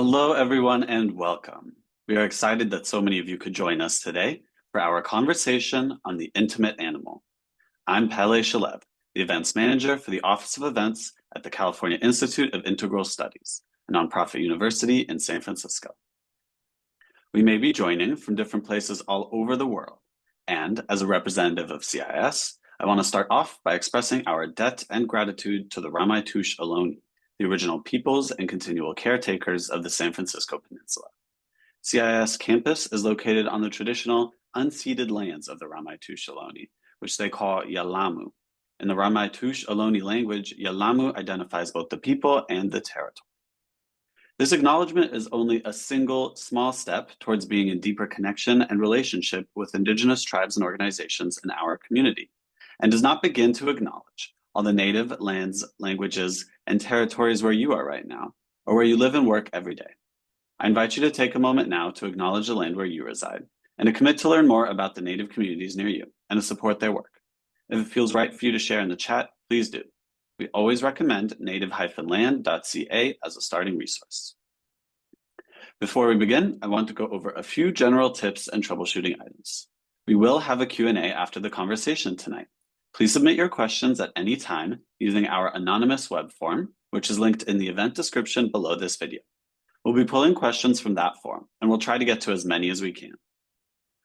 Hello, everyone, and welcome. We are excited that so many of you could join us today for our conversation on the intimate animal. I'm Pele Shalev, the events manager for the Office of Events at the California Institute of Integral Studies, a nonprofit university in San Francisco. We may be joining from different places all over the world, and as a representative of CIIS, I want to start off by expressing our debt and gratitude to the Ramaytush Ohlone, the original peoples and continual caretakers of the San Francisco Peninsula. CIIS campus is located on the traditional unceded lands of the Ramaytush Ohlone, which they call Yalamu. In the Ramaytush Ohlone language, Yalamu identifies both the people and the territory. This acknowledgement is only a single small step towards being in deeper connection and relationship with Indigenous tribes and organizations in our community, and does not begin to acknowledge all the native lands, languages, and territories where you are right now, or where you live and work every day. I invite you to take a moment now to acknowledge the land where you reside, and to commit to learn more about the native communities near you, and to support their work. If it feels right for you to share in the chat, please do. We always recommend native-land.ca as a starting resource. Before we begin, I want to go over a few general tips and troubleshooting items. We will have a Q&A after the conversation tonight. Please submit your questions at any time using our anonymous web form, which is linked in the event description below this video. We'll be pulling questions from that form, and we'll try to get to as many as we can.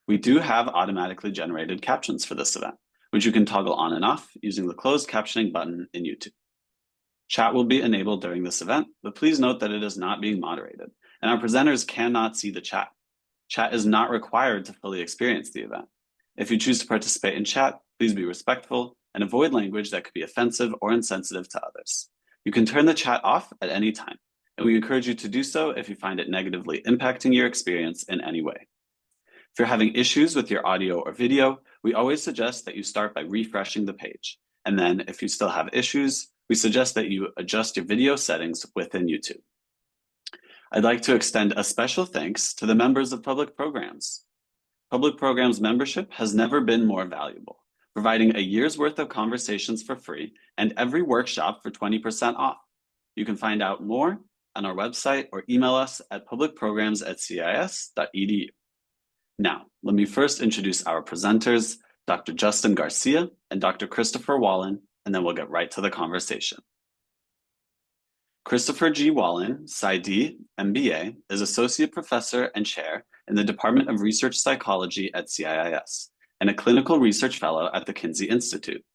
We do have automatically generated captions for this event, which you can toggle on and off using the closed captioning button in YouTube. Chat will be enabled during this event, but please note that it is not being moderated, and our presenters cannot see the chat. Chat is not required to fully experience the event. If you choose to participate in chat, please be respectful and avoid language that could be offensive or insensitive to others. You can turn the chat off at any time, and we encourage you to do so if you find it negatively impacting your experience in any way. If you're having issues with your audio or video, we always suggest that you start by refreshing the page. And then if you still have issues, we suggest that you adjust your video settings within YouTube. I'd like to extend a special thanks to the members of Public Programs. Public Programs membership has never been more valuable, providing a year's worth of conversations for free and every workshop for 20% off. You can find out more on our website or email us at publicprograms@ciis.edu. Now, let me first introduce our presenters, Dr. Justin Garcia and Dr. Christopher Wallen, and then we'll get right to the conversation. Christopher G. Wallen, PsyD, MBA, is Associate Professor and Chair in the Department of Research Psychology at CIIS and a Clinical Research Fellow at the Kinsey Institute.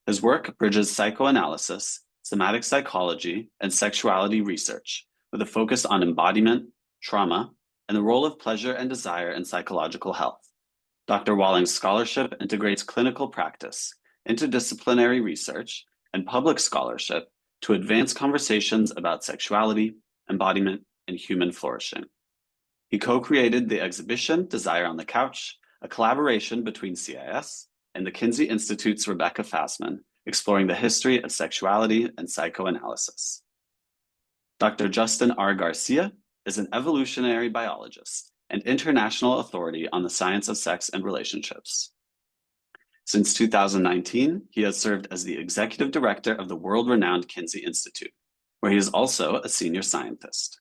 His work bridges psychoanalysis, somatic psychology, and sexuality research with a focus on embodiment, trauma, and the role of pleasure and desire in psychological health. Dr. Walling's scholarship integrates clinical practice, interdisciplinary research, and public scholarship to advance conversations about sexuality, embodiment, and human flourishing. He co-created the exhibition Desire on the Couch, a collaboration between CIIS and the Kinsey Institute's Rebecca Fassman, exploring the history of sexuality and psychoanalysis. Dr. Justin R. Garcia is an evolutionary biologist and international authority on the science of sex and relationships. Since 2019, he has served as the executive director of the world-renowned Kinsey Institute, where he is also a senior scientist.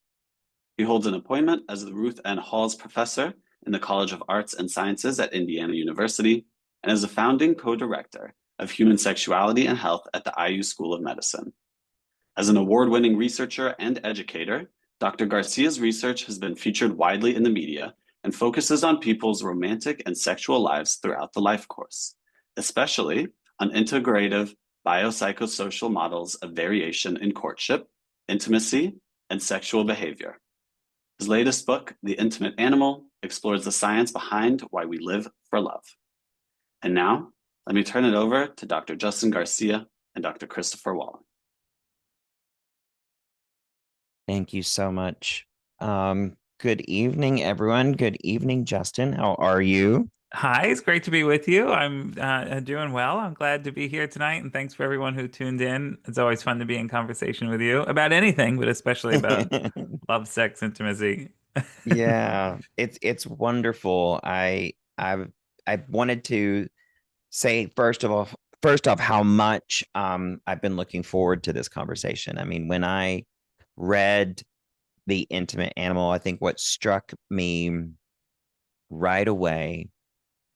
He holds an appointment as the Ruth N. Halls Professor in the College of Arts and Sciences at Indiana University and is a founding co-director of Human Sexuality and Health at the IU School of Medicine. As an award-winning researcher and educator, Dr. Garcia's research has been featured widely in the media and focuses on people's romantic and sexual lives throughout the life course, especially on integrative biopsychosocial models of variation in courtship, intimacy, and sexual behavior. His latest book, The Intimate Animal, explores the science behind why we live for love. And now, let me turn it over to Dr. Justin Garcia and Dr. Christopher Wallen. Thank you so much. Good evening, everyone. Good evening, Justin. How are you? Hi, it's great to be with you. I'm doing well. I'm glad to be here tonight, and thanks for everyone who tuned in. It's always fun to be in conversation with you about anything, but especially about love, sex, intimacy. Yeah, it's wonderful. I wanted to say first off how much I've been looking forward to this conversation. I mean, when I read The Intimate Animal, I think what struck me right away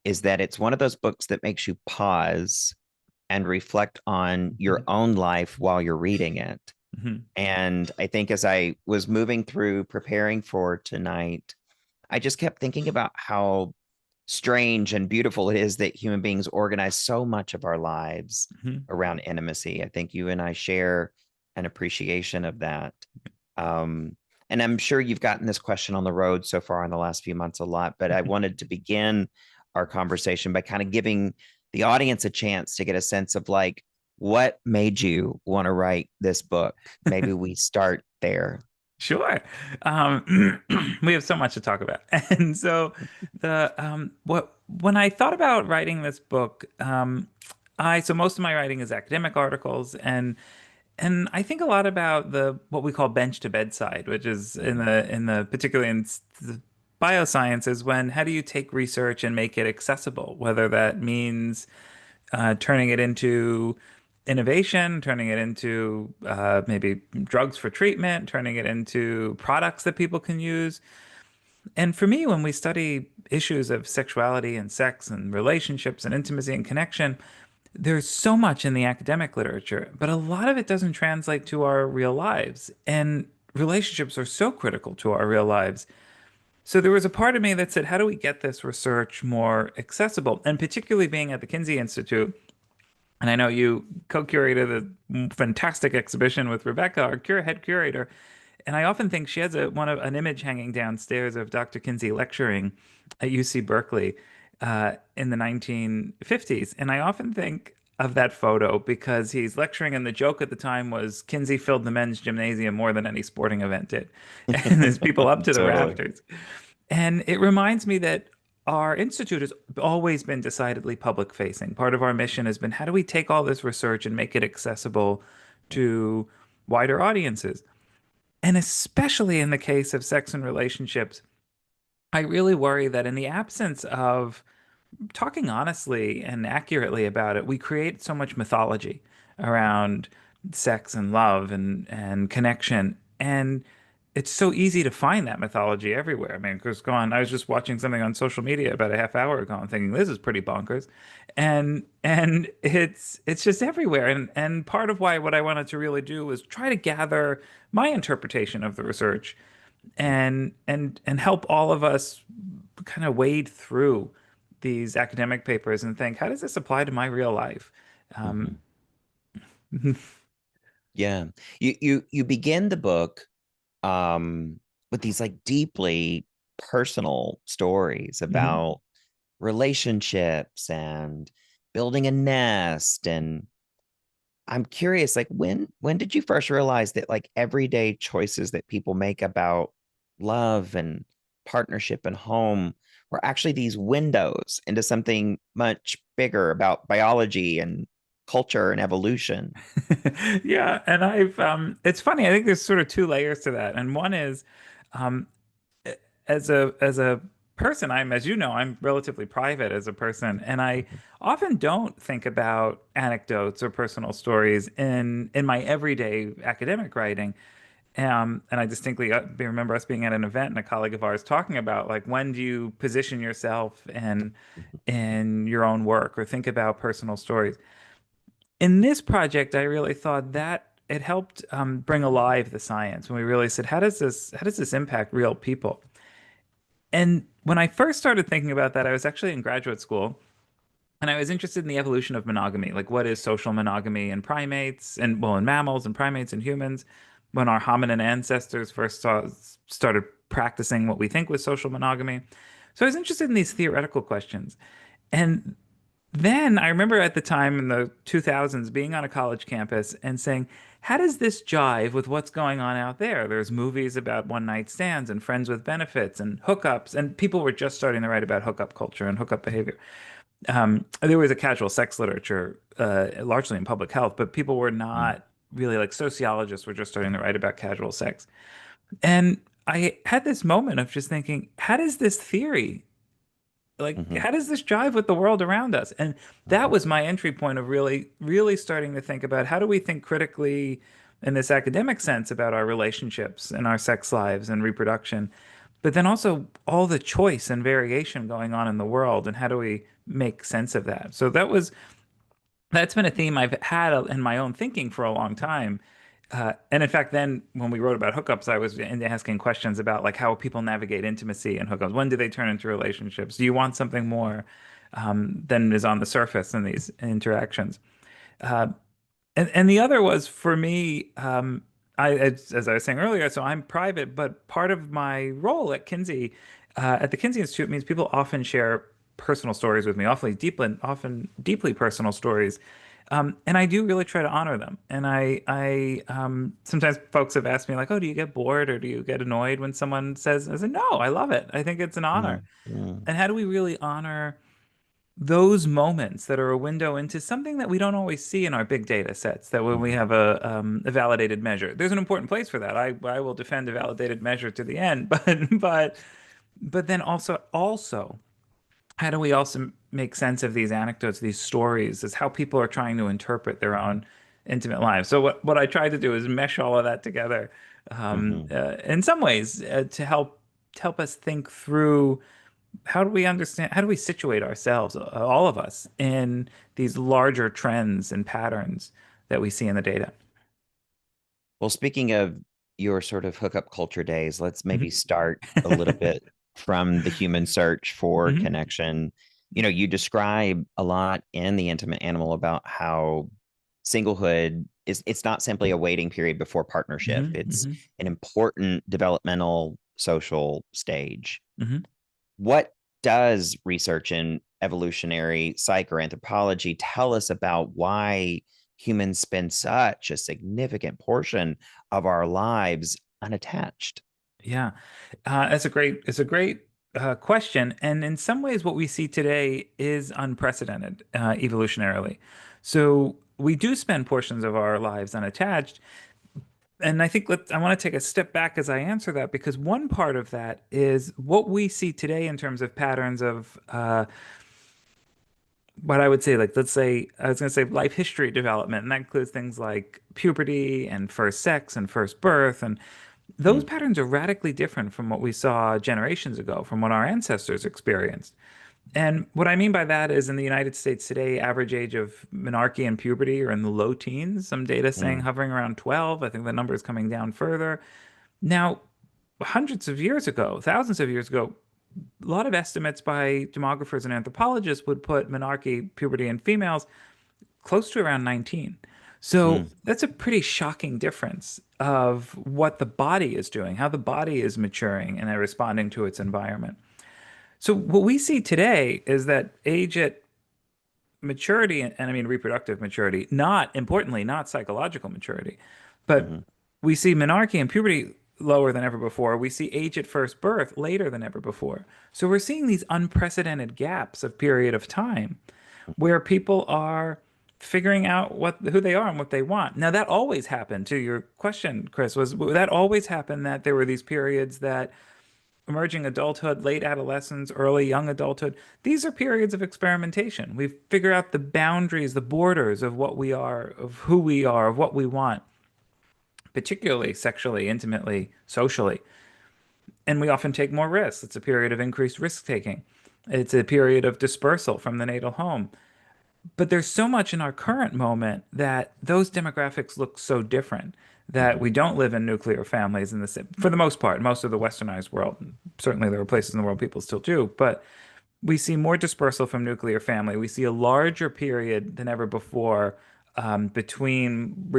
is that it's one of those books that makes you pause and reflect on your Mhm. own life while you're reading it. Mhm. And I think as I was moving through preparing for tonight, I just kept thinking about how strange and beautiful it is that human beings organize so much of our lives Mhm. around intimacy. I think you and I share an appreciation of that. Um, and I'm sure you've gotten this question on the road so far in the last few months a lot, but I wanted to begin our conversation by kind of giving the audience a chance to get a sense of like, what made you want to write this book? Maybe we start there. Sure. We have so much to talk about. And so the what when I thought about writing this book, I so most of my writing is academic articles, and I think a lot about the what we call bench to bedside, which is Mhm, in the particularly in the biosciences, when how do you take research and make it accessible, whether that means turning it into innovation, turning it into maybe drugs for treatment, turning it into products that people can use. And for me, when we study issues of sexuality and sex and relationships and intimacy and connection, there's so much in the academic literature, but a lot of it doesn't translate to our real lives. And relationships are so critical to our real lives. So there was a part of me that said, how do we get this research more accessible? And particularly being at the Kinsey Institute, and I know you co-curated a fantastic exhibition with Rebecca, our head curator. And I often think she has an image hanging downstairs of Dr. Kinsey lecturing at UC Berkeley in the 1950s. And I often think of that photo because he's lecturing, and the joke at the time was Kinsey filled the men's gymnasium more than any sporting event did. And there's people up to the totally. rafters. And it reminds me that our institute has always been decidedly public facing. Part of our mission has been how do we take all this research and make it accessible to wider audiences? And especially in the case of sex and relationships, I really worry that in the absence of talking honestly and accurately about it, we create so much mythology around sex and love and connection. And it's so easy to find that mythology everywhere. I mean, because go on, I was just watching something on social media about a half hour ago and thinking this is pretty bonkers. And it's just everywhere. And part of why what I wanted to really do was try to gather my interpretation of the research and help all of us kind of wade through these academic papers and think, how does this apply to my real life? Mhm. Um, Yeah. You begin the book with these like deeply personal stories mhm. about relationships and building a nest. And I'm curious, like when did you first realize that like everyday choices that people make about love and partnership and home were actually these windows into something much bigger about biology and culture and evolution? Yeah, and it's funny, I think there's sort of two layers to that. And one is um as a person, as you know, I'm relatively private as a person, and I Mhm, often don't think about anecdotes or personal stories in my everyday academic writing. And I distinctly remember us being at an event and a colleague of ours talking about like when do you position yourself mhm, in your own work or think about personal stories. In this project, I really thought that it helped bring alive the science when we really said, how does this impact real people? And when I first started thinking about that, I was actually in graduate school and I was interested in the evolution of monogamy. Like, what is social monogamy in primates and, well, in mammals and primates and humans? When our hominin ancestors started practicing what we think was social monogamy. So I was interested in these theoretical questions. And then I remember at the time in the 2000s being on a college campus and saying, how does this jive with what's going on out there? There's movies about one night stands and friends with benefits and hookups, and people were just starting to write about hookup culture and hookup behavior. There was a casual sex literature, largely in public health, but people were mm, not really like sociologists were just starting to write about casual sex. And I had this moment of just thinking, how does this theory like mhm, how does this jive with the world around us? And that mhm, was my entry point of really starting to think about how do we think critically in this academic sense about our relationships and our sex lives and reproduction, but then also all the choice and variation going on in the world, and how do we make sense of that? So that's been a theme I've had in my own thinking for a long time. And in fact, then when we wrote about hookups, I was asking questions about like how people navigate intimacy and hookups. When do they turn into relationships? Do you want something more than is on the surface in these interactions? Uh, and the other was for me, as I was saying earlier, so I'm private, but part of my role at Kinsey, at the Kinsey Institute, means people often share personal stories with me, often deeply personal stories. And I do really try to honor them. And sometimes folks have asked me like, "Oh, do you get bored or do you get annoyed when someone says?" I said, "No, I love it. I think it's an honor." Mm, mm, And how do we really honor those moments that are a window into something that we don't always see in our big data sets, that when we mhm. have a validated measure, there's an important place for that. I will defend a validated measure to the end, but then also how do we also make sense of these anecdotes, these stories, is how people are trying to interpret their own intimate lives. So what I tried to do is mesh all of that together, Mhm. in some ways, to help us think through how do we understand, how do we situate ourselves, all of us, in these larger trends and patterns that we see in the data. Well, speaking of your sort of hookup culture days, let's maybe Mhm. start a little bit from the human search for Mhm. connection. You describe a lot in The Intimate Animal about how singlehood is it's not simply a waiting period before partnership. Mhm. It's Mhm. an important developmental social stage. Mhm. What does research in evolutionary psych or anthropology tell us about why humans spend such a significant portion of our lives unattached? Yeah, it's a great question, and in some ways, what we see today is unprecedented evolutionarily. So we do spend portions of our lives unattached, and I want to take a step back as I answer that, because one part of that is what we see today in terms of patterns of what I would say, like, let's say, I was going to say life history development, and that includes things like puberty and first sex and first birth. And those Mm, patterns are radically different from what we saw generations ago, from what our ancestors experienced. And what I mean by that is in the United States today, average age of menarche and puberty are in the low teens. Some data saying mm, hovering around 12. I think the number is coming down further. Now, hundreds of years ago, thousands of years ago, a lot of estimates by demographers and anthropologists would put menarche, puberty in females close to around 19. So mm, that's a pretty shocking difference of what the body is doing, how the body is maturing and responding to its environment. So what we see today is that age at maturity, and I mean reproductive maturity, not importantly, not psychological maturity, but mhm, we see menarche and puberty lower than ever before. We see age at first birth later than ever before. So we're seeing these unprecedented gaps of period of time where people are figuring out who they are and what they want. Now that always happened, to your question, Chris, was that always happened, that there were these periods that emerging adulthood, late adolescence, early young adulthood, these are periods of experimentation. We figure out the boundaries, the borders of what we are, of who we are, of what we want, particularly sexually, intimately, socially. And we often take more risks. It's a period of increased risk taking. It's a period of dispersal from the natal home. But there's so much in our current moment that those demographics look so different, that mhm, we don't live in nuclear families for the most part, most of the westernized world. Certainly there are places in the world people still do, but we see more dispersal from nuclear family. We see a larger period than ever before between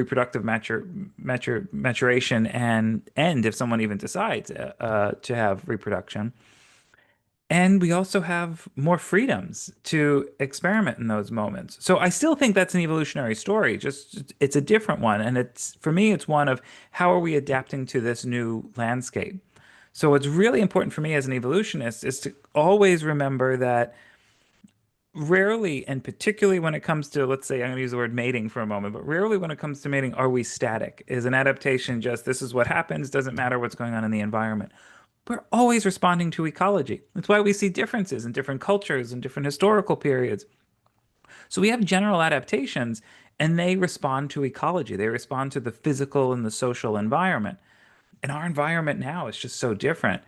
maturation and end, if someone even decides to have reproduction. And we also have more freedoms to experiment in those moments. So I still think that's an evolutionary story, just it's a different one. And it's, for me, it's one of how are we adapting to this new landscape? So what's really important for me as an evolutionist is to always remember that rarely, and particularly when it comes to, let's say, I'm going to use the word mating for a moment, but rarely when it comes to mating are we static. Is an adaptation just this is what happens, doesn't matter what's going on in the environment? We're always responding to ecology. That's why we see differences in different cultures and different historical periods. So we have general adaptations, and they respond to ecology. They respond to the physical and the social environment. And our environment now is just so different.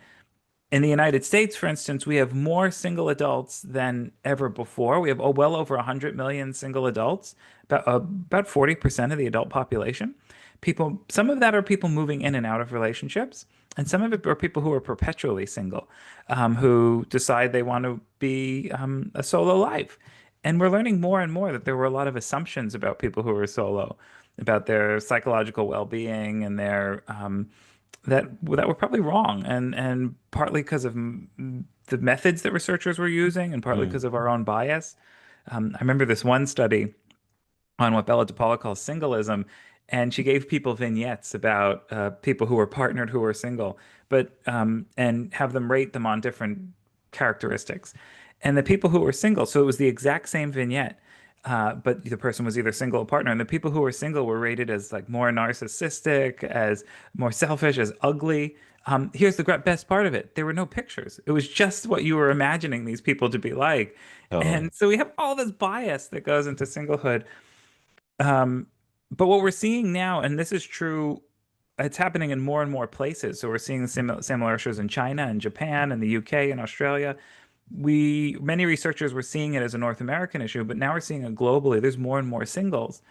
In the United States, for instance, we have more single adults than ever before. We have well over 100 million single adults, about 40% of the adult population. People, some of that are people moving in and out of relationships, and some of it are people who are perpetually single, who decide they want to be a solo life. And we're learning more and more that there were a lot of assumptions about people who were solo, about their psychological well-being and their that were probably wrong, and partly because of the methods that researchers were using, and partly Mm. because of our own bias. I remember this one study on what Bella DePaula calls singleism, and she gave people vignettes about people who were partnered who were single, but and have them rate them on different characteristics. And the people who were single, so it was the exact same vignette, but the person was either single or partner, and the people who were single were rated as like more narcissistic, as more selfish, as ugly. Here's the best part of it: there were no pictures. It was just what you were imagining these people to be like. Totally. And so we have all this bias that goes into singlehood. Um, but what we're seeing now, and this is true, it's happening in more and more places. So we're seeing similar issues in China and Japan and the UK and Australia. Many researchers were seeing it as a North American issue, but now we're seeing it globally. There's more and more singles.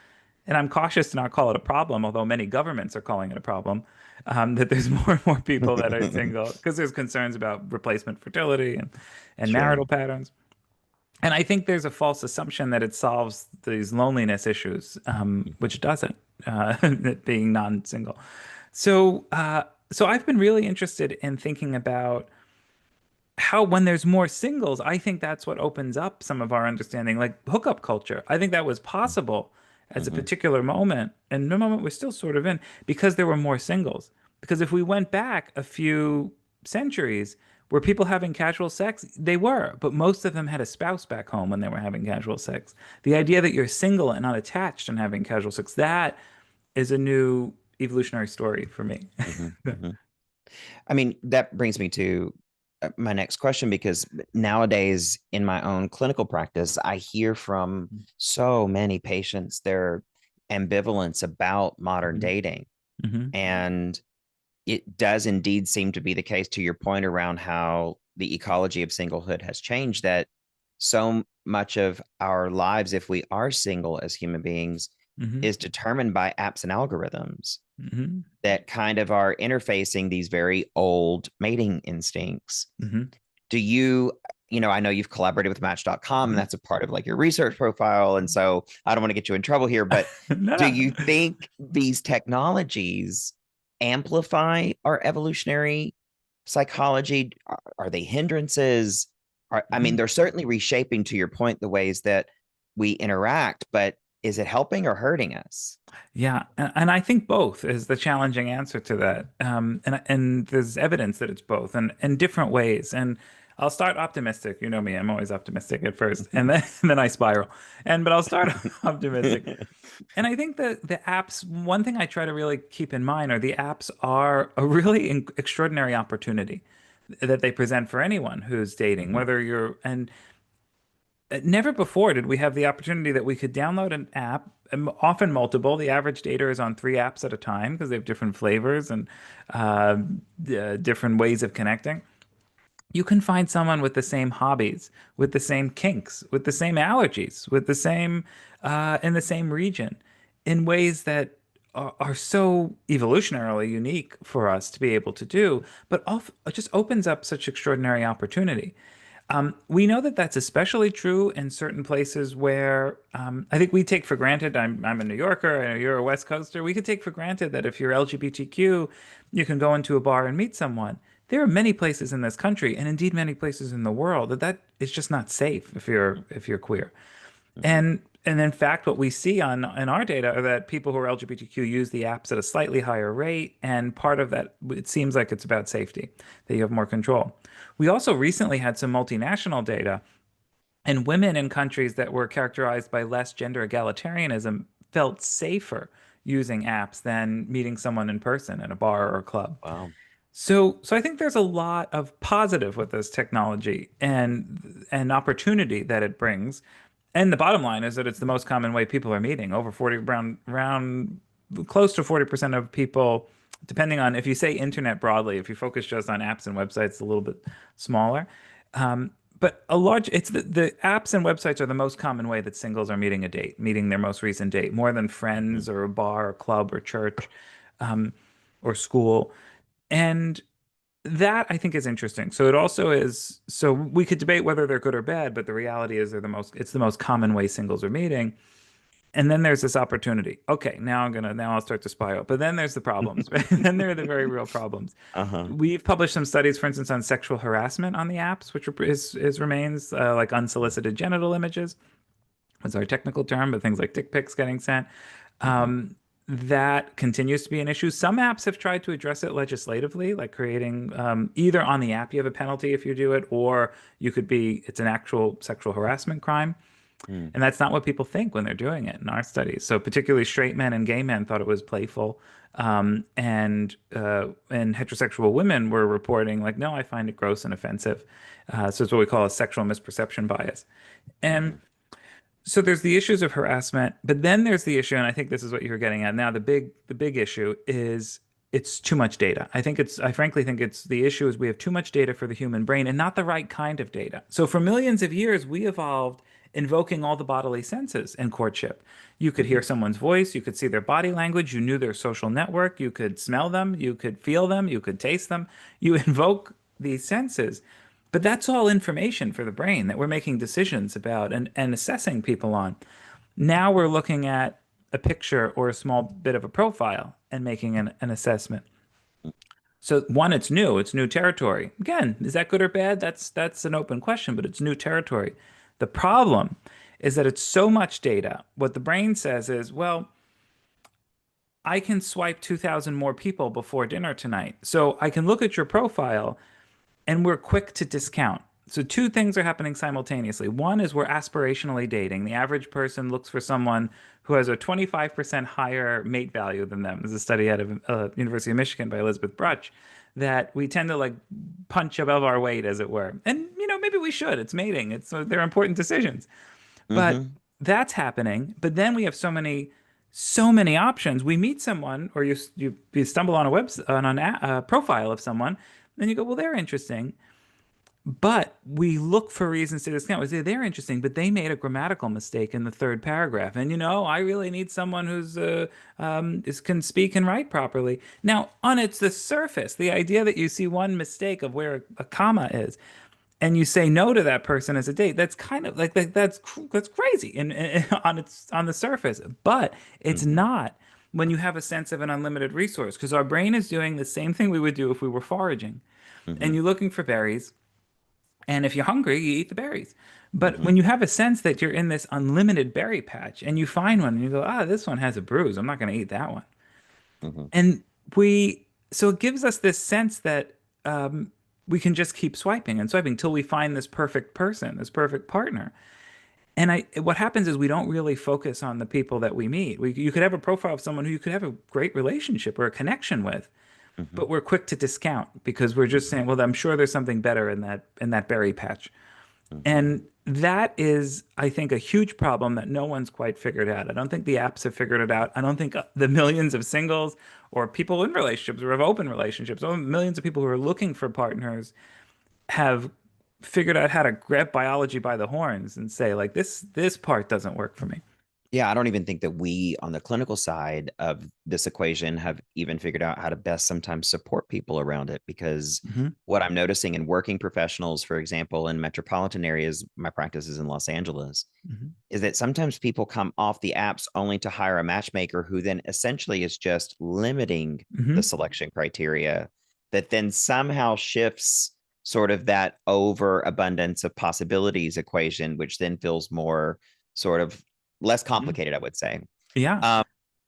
And I'm cautious to not call it a problem, although many governments are calling it a problem, that there's more and more people that are single because there's concerns about replacement fertility and Sure. marital patterns. And I think there's a false assumption that it solves these loneliness issues, which it doesn't, it being non-single. So I've been really interested in thinking about how, when there's more singles, I think that's what opens up some of our understanding, like hookup culture. I think that was possible as a Hmm. particular moment, and the moment we're still sort of in, because there were more singles. Because if we went back a few centuries, were people having casual sex? They were, but most of them had a spouse back home when they were having casual sex. The idea that you're single and not attached and having casual sex, that is a new evolutionary story for me. Hmm. Hmm. I mean, that brings me to my next question, because nowadays in my own clinical practice, I hear from so many patients their ambivalence about modern Mhm. dating. Mhm. And it does indeed seem to be the case, to your point around how the ecology of singlehood has changed, that so much of our lives, if we are single as human beings, Mhm. is determined by apps and algorithms Mhm. that kind of are interfacing these very old mating instincts. Mhm. Do you, I know you've collaborated with Match.com, and Mhm. that's a part of like your research profile. And so I don't want to get you in trouble here, but No, do no. you think these technologies amplify our evolutionary psychology? Are they hindrances? I mean, Mhm. they're certainly reshaping, to your point, the ways that we interact, but is it helping or hurting us? Yeah, and I think both is the challenging answer to that. And there's evidence that it's both, and in different ways. And I'll start optimistic. You know me, I'm always optimistic at first, and then and then I spiral. But I'll start optimistic. And I think that the apps, one thing I try to really keep in mind are the apps are a really extraordinary opportunity that they present for anyone who's dating, Mhm. whether you're, and never before did we have the opportunity that we could download an app, often multiple. The average dater is on 3 apps at a time because they have different flavors and uh, different ways of connecting. You can find someone with the same hobbies, with the same kinks, with the same allergies, with the same in the same region, in ways that are so evolutionarily unique for us to be able to do, but it just opens up such extraordinary opportunity. We know that that's especially true in certain places where I think we take for granted. I'm a New Yorker, and you're a West Coaster. We could take for granted that if you're LGBTQ, you can go into a bar and meet someone. There are many places in this country, and indeed many places in the world, that is just not safe if you're queer. Mhm. And in fact, what we see in our data are that people who are LGBTQ use the apps at a slightly higher rate, and part of that, it seems like it's about safety, that you have more control. We also recently had some multinational data, and women in countries that were characterized by less gender egalitarianism felt safer using apps than meeting someone in person at a bar or a club. Wow. So I think there's a lot of positive with this technology and opportunity that it brings. And the bottom line is that it's the most common way people are meeting. Over 40, around close to 40% of people, depending on if you say internet broadly, if you focus just on apps and websites, a little bit smaller. But it's the apps and websites are the most common way that singles are meeting a date, meeting their most recent date, more than friends or a bar or club or church, or school. And that I think is interesting. So it also is, so we could debate whether they're good or bad, but the reality is it's the most common way singles are meeting. And then there's this opportunity. Okay, now I'll start to spiral. But then there's the problems. Right? Then there are the very real problems. Uh-huh. We've published some studies, for instance, on sexual harassment on the apps, which remains like unsolicited genital images. Was our technical term, but things like dick pics getting sent. That continues to be an issue. Some apps have tried to address it legislatively, like creating either on the app you have a penalty if you do it, or it's an actual sexual harassment crime. Mm. And that's not what people think when they're doing it in our studies. So particularly straight men and gay men thought it was playful. And heterosexual women were reporting like, no, I find it gross and offensive. So it's what we call a sexual misperception bias. And so there's the issues of harassment, but then there's the issue, and I think this is what you're getting at now. The big issue is it's too much data. I frankly think the issue is we have too much data for the human brain and not the right kind of data. So for millions of years, we evolved invoking all the bodily senses in courtship. You could hear someone's voice, you could see their body language, you knew their social network, you could smell them, you could feel them, you could taste them. You invoke these senses. But that's all information for the brain that we're making decisions about and assessing people on. Now we're looking at a picture or a small bit of a profile and making an assessment. So one, it's new territory. Again, is that good or bad? That's an open question, but it's new territory. The problem is that it's so much data. What the brain says is, well, I can swipe 2,000 more people before dinner tonight. So I can look at your profile and we're quick to discount. So two things are happening simultaneously. One is we're aspirationally dating. The average person looks for someone who has a 25% higher mate value than them. There's a study out of University of Michigan by Elizabeth Bruch that we tend to like punch above our weight, as it were. And maybe we should. It's mating. They're important decisions. But that's happening. But then we have so many options. We meet someone, or you stumble on a profile of someone, and you go, well, they're interesting. But we look for reasons to discount. We say they're interesting, but they made a grammatical mistake in the third paragraph. And I really need someone who's can speak and write properly. Now, on the surface, the idea that you see one mistake of where a comma is, and you say no to that person as a date, that's kind of like that's crazy on the surface. But it's not when you have a sense of an unlimited resource, because our brain is doing the same thing we would do if we were foraging, and you're looking for berries. And if you're hungry, you eat the berries. But when you have a sense that you're in this unlimited berry patch and you find one and you go, this one has a bruise, I'm not going to eat that one. And so it gives us this sense that we can just keep swiping and swiping until we find this perfect person, this perfect partner. And what happens is we don't really focus on the people that we meet. You could have a profile of someone who you could have a great relationship or a connection with, but we're quick to discount because we're just saying, well, I'm sure there's something better in that berry patch. And that is, I think, a huge problem that no one's quite figured out. I don't think the apps have figured it out. I don't think the millions of singles or people in relationships or have open relationships, or millions of people who are looking for partners have figured out how to grab biology by the horns and say, like, this part doesn't work for me. Yeah, I don't even think that we on the clinical side of this equation have even figured out how to best sometimes support people around it, because what I'm noticing in working professionals, for example, in metropolitan areas, my practice is in Los Angeles, is that sometimes people come off the apps only to hire a matchmaker who then essentially is just limiting the selection criteria, that then somehow shifts sort of that overabundance of possibilities equation, which then feels more sort of less complicated, I would say. Yeah.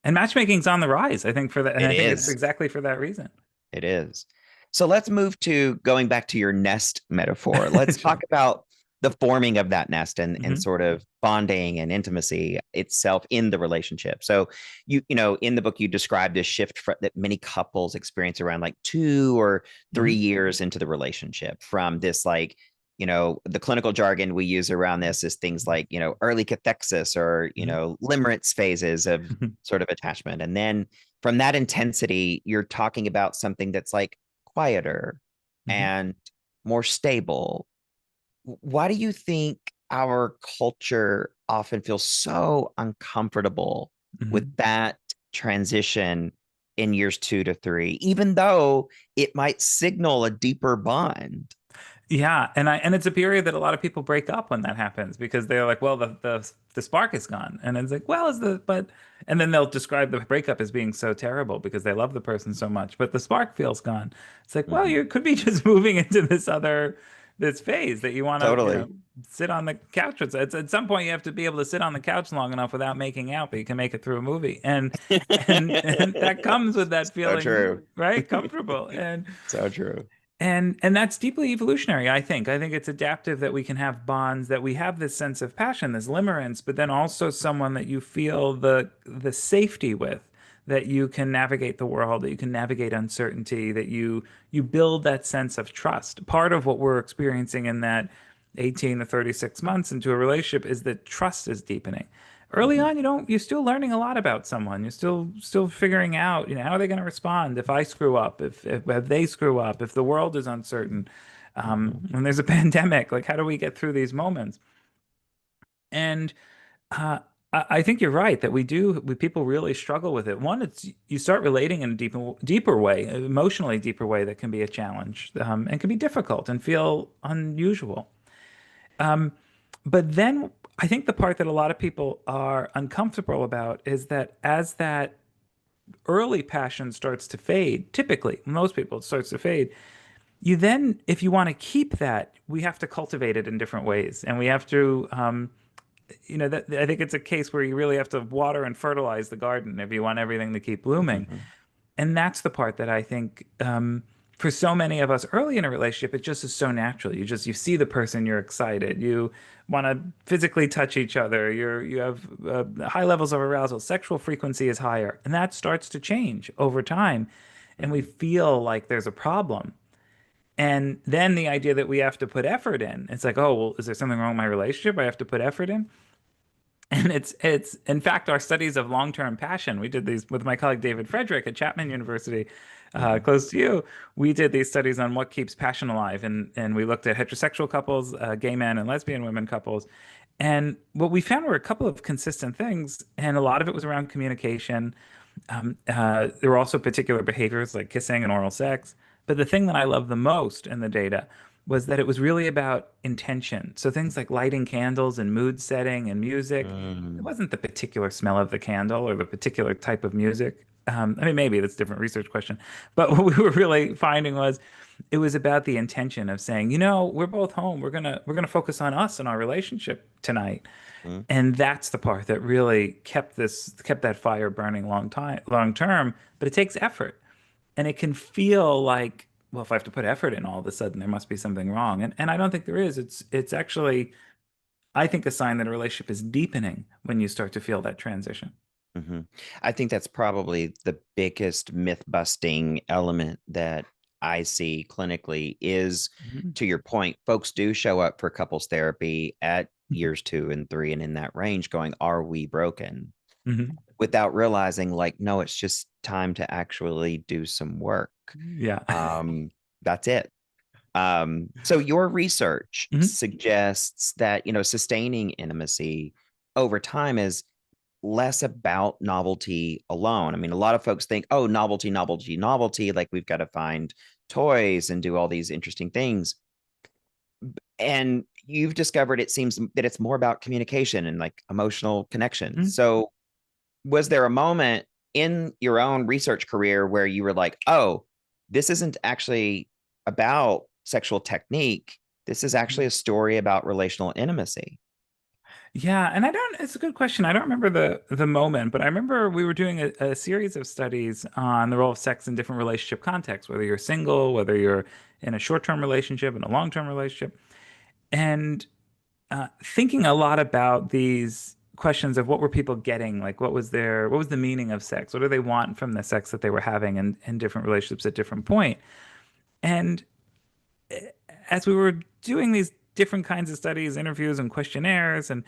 And matchmaking's on the rise, I think, for that. And I think it's is. exactly for that reason. It is. So let's move to going back to your nest metaphor. Let's talk about the forming of that nest and sort of bonding and intimacy itself in the relationship. So you know, in the book, you described a shift that many couples experience around like 2 or 3 years into the relationship, from this like the clinical jargon we use around this is things like, early cathexis or, Mhm. limerence phases of sort of attachment. And then from that intensity, you're talking about something that's like quieter Mhm. and more stable. Why do you think our culture often feels so uncomfortable with Mhm. that transition in years 2 to 3, even though it might signal a deeper bond? Yeah, and it's a period that a lot of people break up when that happens because they're like, well, the spark is gone, and it's like, well, is the but, and then they'll describe the breakup as being so terrible because they love the person so much, but the spark feels gone. It's like, well, Mhm. you could be just moving into this phase that you want to, Totally. sit on the couch. It's at some point you have to be able to sit on the couch long enough without making out, but you can make it through a movie, and that comes with that So feeling, true. right, comfortable So true. and that's deeply evolutionary, I think. I think it's adaptive that we can have bonds, that we have this sense of passion, this limerence, but then also someone that you feel the safety with, that you can navigate the world, that you can navigate uncertainty, that you build that sense of trust. Part of what we're experiencing in that 18 to 36 months into a relationship is that trust is deepening. Early Mhm. on, you're still learning a lot about someone. You're still figuring out, how are they going to respond if I screw up, if they screw up, if the world is uncertain, Mhm. when there's a pandemic, like how do we get through these moments? And uh, I think you're right that people really struggle with it. One, it's you start relating in a deeper way, emotionally deeper way that can be a challenge, and can be difficult and feel unusual. Um, but then I think the part that a lot of people are uncomfortable about is that as that early passion starts to fade, typically, most people, it starts to fade. You then, if you want to keep that, we have to cultivate it in different ways. And we have to, that I think it's a case where you really have to water and fertilize the garden if you want everything to keep blooming. Mhm. And that's the part that I think, for so many of us early in a relationship, it just is so natural. You see the person, you're excited, you want to physically touch each other, you have high levels of arousal, sexual frequency is higher, and that starts to change over time, and we Mhm. feel like there's a problem. And then the idea that we have to put effort in, it's like, oh, well, is there something wrong with my relationship? I have to put effort in. And it's in fact our studies of long-term passion. We did these with my colleague David Frederick at Chapman University, Mhm. close to you. We did these studies on what keeps passion alive, and we looked at heterosexual couples, gay men and lesbian women couples, and what we found were a couple of consistent things, and a lot of it was around communication. There were also particular behaviors like kissing and oral sex. But the thing that I love the most in the data was that it was really about intention. So things like lighting candles and mood setting and music. It Mm. wasn't the particular smell of the candle or the particular type of music. I mean, maybe that's a different research question. But what we were really finding was it was about the intention of saying, we're both home. We're gonna focus on us and our relationship tonight. Mhm. And that's the part that really kept that fire burning long term. But it takes effort, and it can feel like, well, if I have to put effort in all of a sudden, there must be something wrong. And I don't think there is. It's actually, I think, a sign that a relationship is deepening when you start to feel that transition. Mhm. I think that's probably the biggest myth busting element that I see clinically is, Mhm. to your point, folks do show up for couples therapy at years 2 and 3 and in that range going, are we broken? Mhm. Without realizing, like, no, it's just time to actually do some work. Yeah. Um, that's it. So your research Mhm. suggests that, sustaining intimacy over time is less about novelty alone. I mean, a lot of folks think, oh, novelty, novelty, novelty, like we've got to find toys and do all these interesting things. And you've discovered it seems that it's more about communication and like emotional connection. Mhm. So, was there a moment in your own research career where you were like, oh, this isn't actually about sexual technique? This is actually a story about relational intimacy. Yeah, and it's a good question. I don't remember the moment, but I remember we were doing a series of studies on the role of sex in different relationship contexts, whether you're single, whether you're in a short-term relationship, in a long-term relationship, and thinking a lot about these questions of what were people getting, like what was the meaning of sex? What do they want from the sex that they were having in different relationships at different point? And as we were doing these different kinds of studies, interviews and questionnaires, and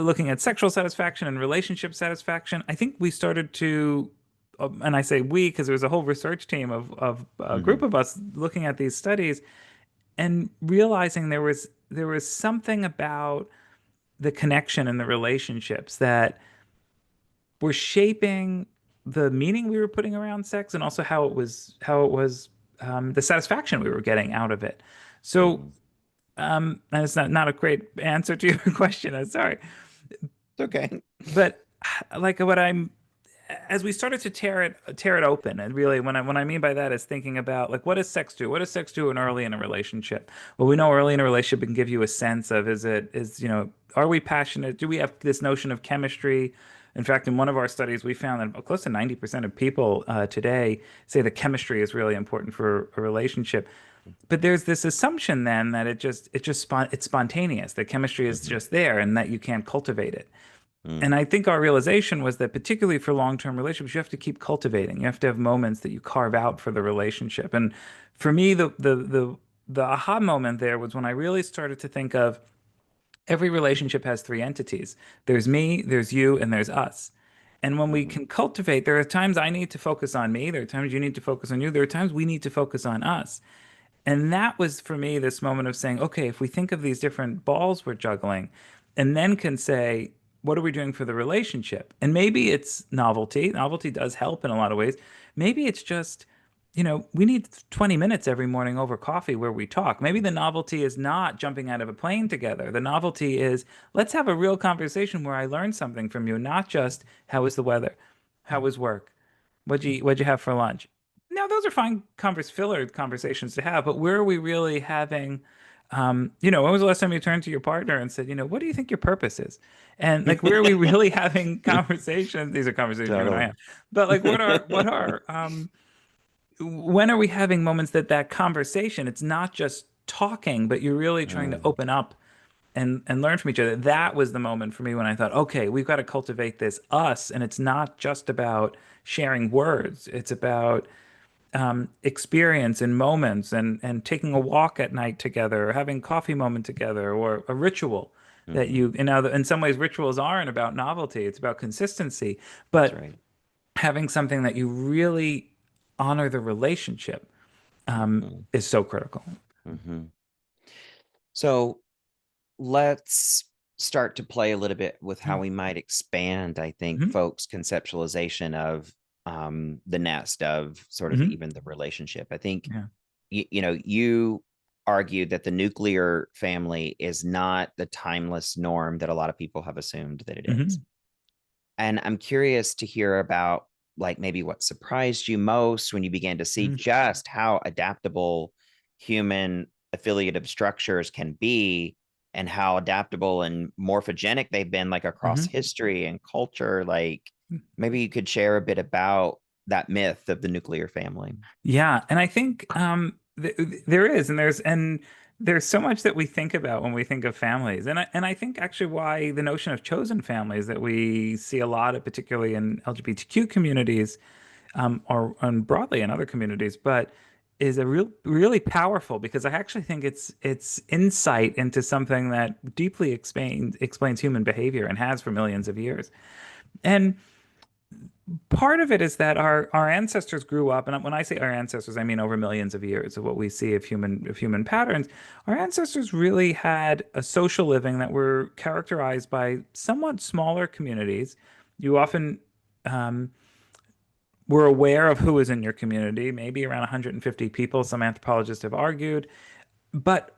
looking at sexual satisfaction and relationship satisfaction, I think we started to, and I say we because there was a whole research team of a group Hmm. of us looking at these studies and realizing there was something about the connection and the relationships that were shaping the meaning we were putting around sex and also how it was the satisfaction we were getting out of it. So Hmm. and it's not a great answer to your question. I'm sorry, It's okay. but like what I'm as we started to tear it open, and really when I mean by that is thinking about like what does sex do? What does sex do in early in a relationship? Well, we know early in a relationship it can give you a sense of are we passionate? Do we have this notion of chemistry? In fact, in one of our studies, we found that close to 90% of people today say that chemistry is really important for a relationship. But there's this assumption then that it's spontaneous, that chemistry is Hmm. just there and that you can't cultivate it. And Mm. I think our realization was that particularly for long-term relationships, you have to keep cultivating. You have to have moments that you carve out for the relationship. And for me, the aha moment there was when I really started to think of every relationship has three entities. There's me, there's you, and there's us. And when we Hmm. can cultivate, there are times I need to focus on me, there are times you need to focus on you, there are times we need to focus on us. And that was for me this moment of saying, okay, if we think of these different balls we're juggling, and then can say, what are we doing for the relationship? And maybe it's novelty. Novelty does help in a lot of ways. Maybe it's just, we need 20 minutes every morning over coffee where we talk. Maybe the novelty is not jumping out of a plane together. The novelty is let's have a real conversation where I learn something from you, not just how was the weather? How was work? What'd you have for lunch? Now, those are fine filler conversations to have, but where are we really having, when was the last time you turned to your partner and said, what do you think your purpose is? And like, where are we really having conversations? These are conversations you and I Totally. have, but like, when are we having moments that conversation, it's not just talking, but you're really trying to Mm. open up and learn from each other. That was the moment for me when I thought, okay, we've got to cultivate this us, and it's not just about sharing words. It's about experience and moments and taking a walk at night together or having coffee moment together or a ritual that Hmm. in some ways rituals aren't about novelty, it's about consistency, That's but right. having something that you really honor the relationship Hmm. is so critical. Hmm. So let's start to play a little bit with how we might expand, I think, Mm-hmm. folks' conceptualization of the nest, of sort of Hmm. even the relationship. I think, Yeah. you argued that the nuclear family is not the timeless norm that a lot of people have assumed that it is. Hmm. And I'm curious to hear about like maybe what surprised you most when you began to see Hmm. just how adaptable human affiliative structures can be and how adaptable and morphogenic they've been like across Hmm. history and culture. Like maybe you could share a bit about that myth of the nuclear family. Yeah, and I think there is, and there's so much that we think about when we think of families, and I think actually why the notion of chosen families that we see a lot of, particularly in LGBTQ communities, or and broadly in other communities, but is a really powerful because I actually think it's insight into something that deeply explains human behavior and has for millions of years. And part of it is that our ancestors grew up, and when I say our ancestors, I mean over millions of years of what we see of human patterns. Our ancestors really had a social living that were characterized by somewhat smaller communities. You often were aware of who was in your community, maybe around 150 people. Some anthropologists have argued, but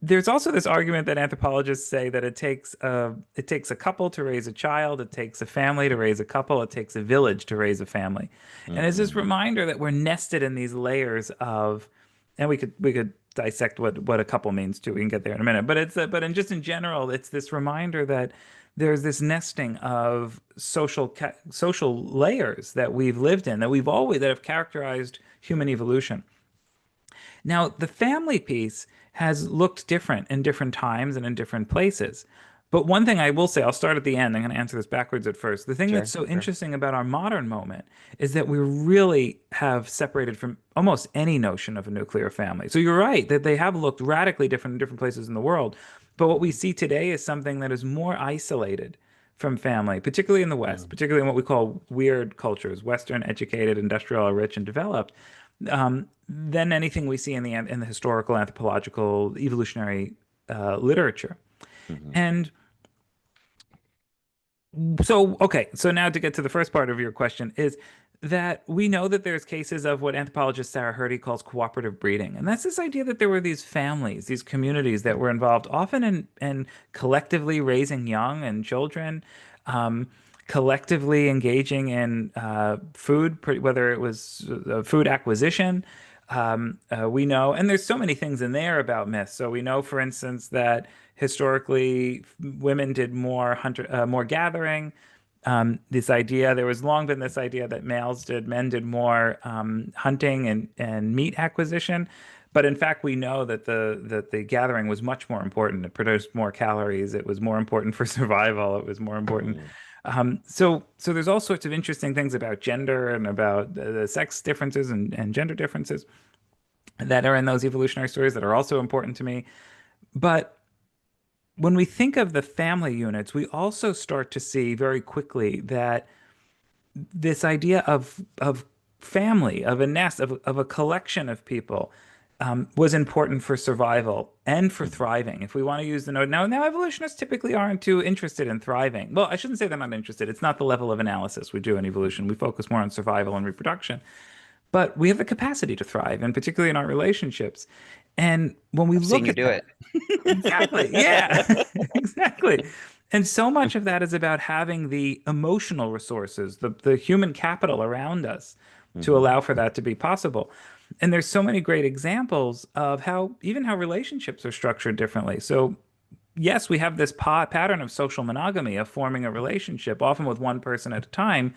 there's also this argument that anthropologists say that it takes a couple to raise a child, it takes a family to raise a couple, it takes a village to raise a family. And it's this Hmm. reminder that we're nested in these layers of, and we could dissect what a couple means too. We can get there in a minute, but just in general, it's this reminder that there's this nesting of social layers that we've lived in that have characterized human evolution. Now, the family piece has looked different in different times and in different places. But one thing I will say, I'll start at the end. I'm going to answer this backwards at first. The thing that's Sure, so sure. interesting about our modern moment is that we really have separated from almost any notion of a nuclear family. So you're right that they have looked radically different in different places in the world. But what we see today is something that is more isolated from family, particularly in the West, Mm, particularly in what we call weird cultures, Western, educated, industrial, rich, and developed, than anything we see in the historical, anthropological, evolutionary literature. mhm, And so, okay, so now to get to the first part of your question is that we know that there's cases of what anthropologist Sarah Hrdy calls cooperative breeding. And that's this idea that there were these families, these communities that were involved often in collectively raising young and children, um, collectively engaging in food, whether it was food acquisition. We know, and there's so many things in there about myths. So we know, for instance, that historically women did more gathering. This idea, there was long been this idea that men did more hunting and meat acquisition. But in fact, we know that the gathering was much more important. It produced more calories. It was more important for survival. It was more important. mm, So there's all sorts of interesting things about gender and about the sex differences and gender differences that are in those evolutionary stories that are also important to me. But when we think of the family units, we also start to see very quickly that this idea of family, of a nest, of a collection of people, was important for survival and for mhm, thriving. If we want to use the note now evolutionists typically aren't too interested in thriving. Well, I shouldn't say they're not interested. It's not the level of analysis we do in evolution. We focus more on survival and reproduction. But we have the capacity to thrive, and particularly in our relationships. And when we I've seen look you at do that, it. exactly, yeah, exactly. And so much of that is about having the emotional resources, the human capital around us to Mhm, allow for that to be possible. And there's so many great examples of how relationships are structured differently. So yes, we have this pattern of social monogamy, of forming a relationship, often with one person at a time,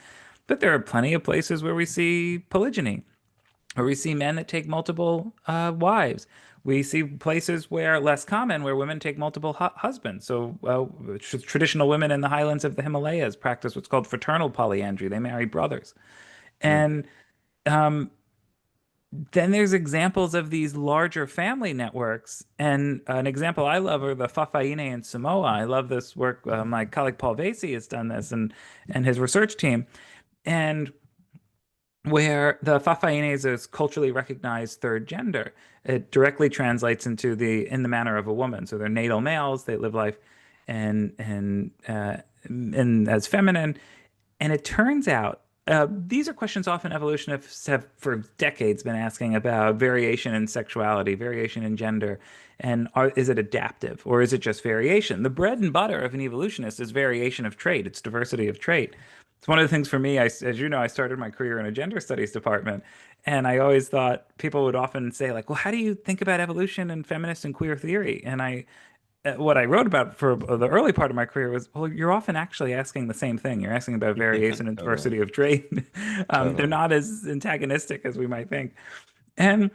but there are plenty of places where we see polygyny, or we see men that take multiple wives. We see places where less common, where women take multiple husbands. So traditional women in the highlands of the Himalayas practice what's called fraternal polyandry. They marry brothers. mm, And um, then there's examples of these larger family networks. And an example I love are the Fa'afafine in Samoa. I love this work. My colleague Paul Vasey has done this, and his research team. And where the Fa'afafine is a culturally recognized third gender. It directly translates into in the manner of a woman. So they're natal males. They live life and as feminine. And it turns out these are questions often evolutionists have for decades been asking about variation in sexuality, variation in gender, and is it adaptive or is it just variation? The bread and butter of an evolutionist is variation of trait. It's diversity of trait. It's one of the things for me. As you know, I started my career in a gender studies department, and I always thought people would often say like, "Well, how do you think about evolution and feminist and queer theory?" And what I wrote about for the early part of my career was, well, you're often actually asking the same thing. You're asking about variation and totally, diversity of trait. They're totally. not as antagonistic as we might think. And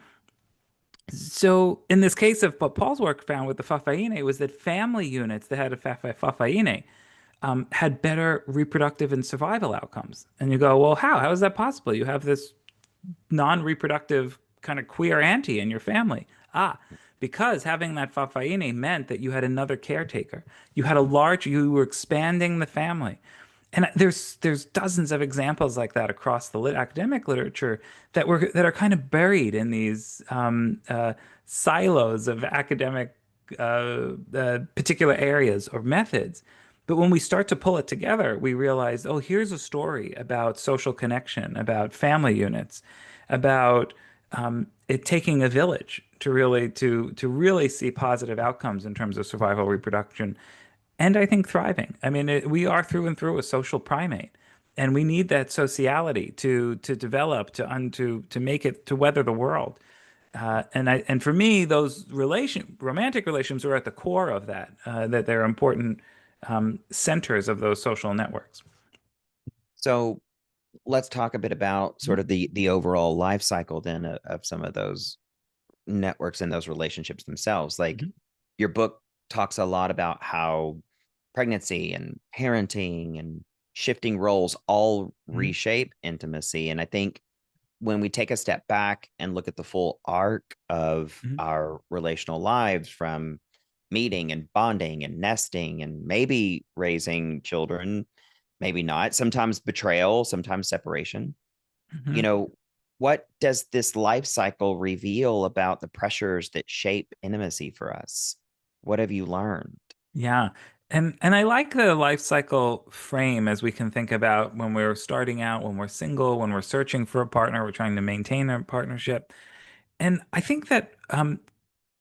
so, in this case of what Paul's work found with the Fa'afafine was that family units that had a Fa'afafine had better reproductive and survival outcomes. And you go, well, how? How is that possible? You have this non-reproductive kind of queer auntie in your family. Because having that Fa'afafine meant that you had another caretaker. You were expanding the family. And there's dozens of examples like that across the academic literature that are kind of buried in these silos of academic particular areas or methods. But when we start to pull it together, we realize, oh, here's a story about social connection, about family units, about it taking a village to really see positive outcomes in terms of survival, reproduction, and I think thriving. I mean, we are through and through a social primate, and we need that sociality to develop to make it to weather the world. And for me, those romantic relations are at the core of that. That they're important centers of those social networks. So let's talk a bit about sort of the overall life cycle then of some of those networks and those relationships themselves. Like Mhm. your book talks a lot about how pregnancy and parenting and shifting roles all Mhm. reshape intimacy. And I think when we take a step back and look at the full arc of Mhm. our relational lives, from meeting and bonding and nesting and maybe raising children, maybe not, sometimes betrayal, sometimes separation, you Mhm. know, what does this life cycle reveal about the pressures that shape intimacy for us? What have you learned? Yeah. And I like the life cycle frame as we can think about when we're starting out, when we're single, when we're searching for a partner, we're trying to maintain a partnership. And I think that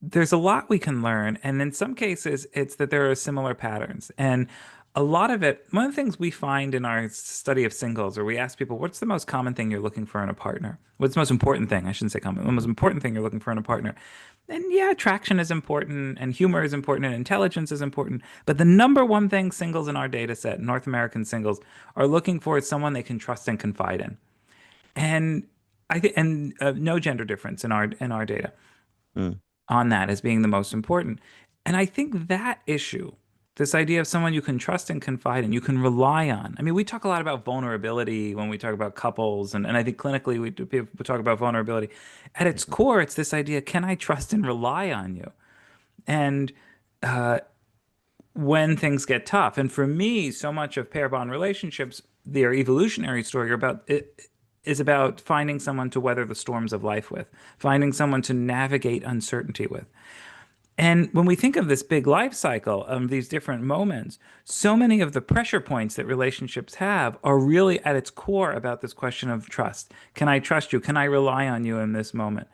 there's a lot we can learn. And in some cases, it's that there are similar patterns. And a lot of it, one of the things we find in our study of singles, or we ask people, what's the most common thing you're looking for in a partner? What's the most important thing? I shouldn't say common, the most important thing you're looking for in a partner. And yeah, attraction is important, and humor is important, and intelligence is important. But the number one thing singles in our data set, North American singles, are looking for is someone they can trust and confide in. And I think, and no gender difference in our data Mm, on that as being the most important. And I think that issue, this idea of someone you can trust and confide in, you can rely on. I mean, we talk a lot about vulnerability when we talk about couples, and I think clinically people talk about vulnerability. At its mhm, core, it's this idea, can I trust and rely on you? And when things get tough. And for me, so much of pair bond relationships, their evolutionary story, are about it is about finding someone to weather the storms of life with, finding someone to navigate uncertainty with. And when we think of this big life cycle of these different moments, so many of the pressure points that relationships have are really at its core about this question of trust. Can I trust you? Can I rely on you in this moment?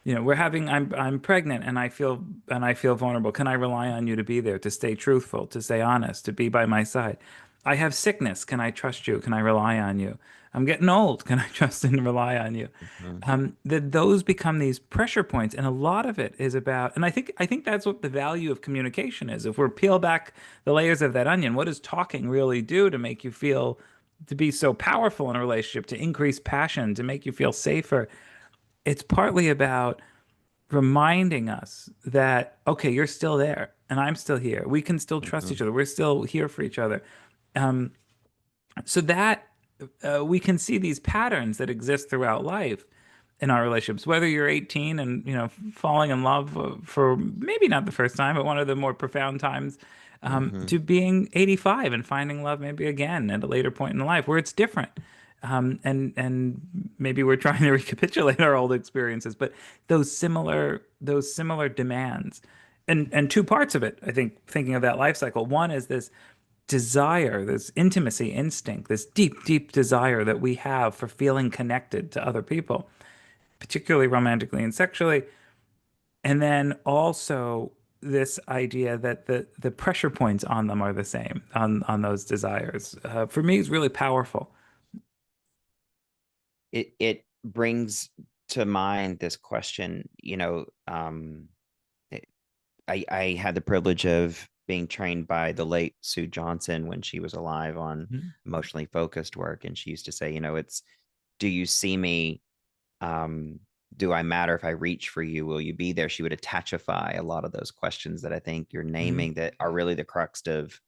I'm pregnant and I feel vulnerable. Can I rely on you to be there, to stay truthful, to stay honest, to be by my side? I have sickness. Can I trust you? Can I rely on you? I'm getting old. Can I trust and rely on you? mhm, That those become these pressure points, and a lot of it is about, and I think that's what the value of communication is. If we're peel back the layers of that onion, what does talking really do to make you feel to be so powerful in a relationship, to increase passion, to make you feel safer? It's partly about reminding us that, okay, you're still there and I'm still here. We can still trust mhm, each other. We're still here for each other. Um, so that we can see these patterns that exist throughout life in our relationships, whether you're 18 and, falling in love for maybe not the first time, but one of the more profound times, mhm, to being 85 and finding love maybe again at a later point in life where it's different. And maybe we're trying to recapitulate our old experiences, but those similar demands, and two parts of it, I think, thinking of that life cycle. One is this desire, this intimacy instinct, this deep, deep desire that we have for feeling connected to other people, particularly romantically and sexually. And then also this idea that the pressure points on them are the same on those desires. For me, is really powerful. it brings to mind this question, it- I had the privilege of being trained by the late Sue Johnson when she was alive on Mhm. emotionally focused work. And she used to say, it's, do you see me? Um, do I matter if I reach for you? Will you be there? She would attachify a lot of those questions that I think you're Mhm. naming that are really the crux of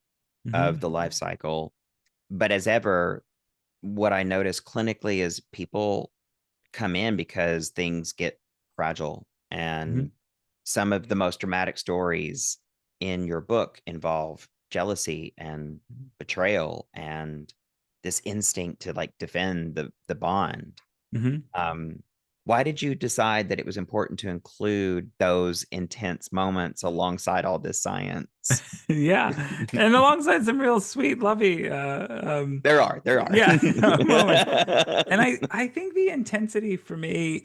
Mhm. the life cycle. But as ever, what I notice clinically is people come in because things get fragile. Mhm. And some of the most dramatic stories in your book involve jealousy and betrayal and this instinct to like defend the bond. Mhm. Um, why did you decide that it was important to include those intense moments alongside all this science? Yeah, and alongside some real sweet, lovey, There are. yeah, moments. And I think the intensity for me,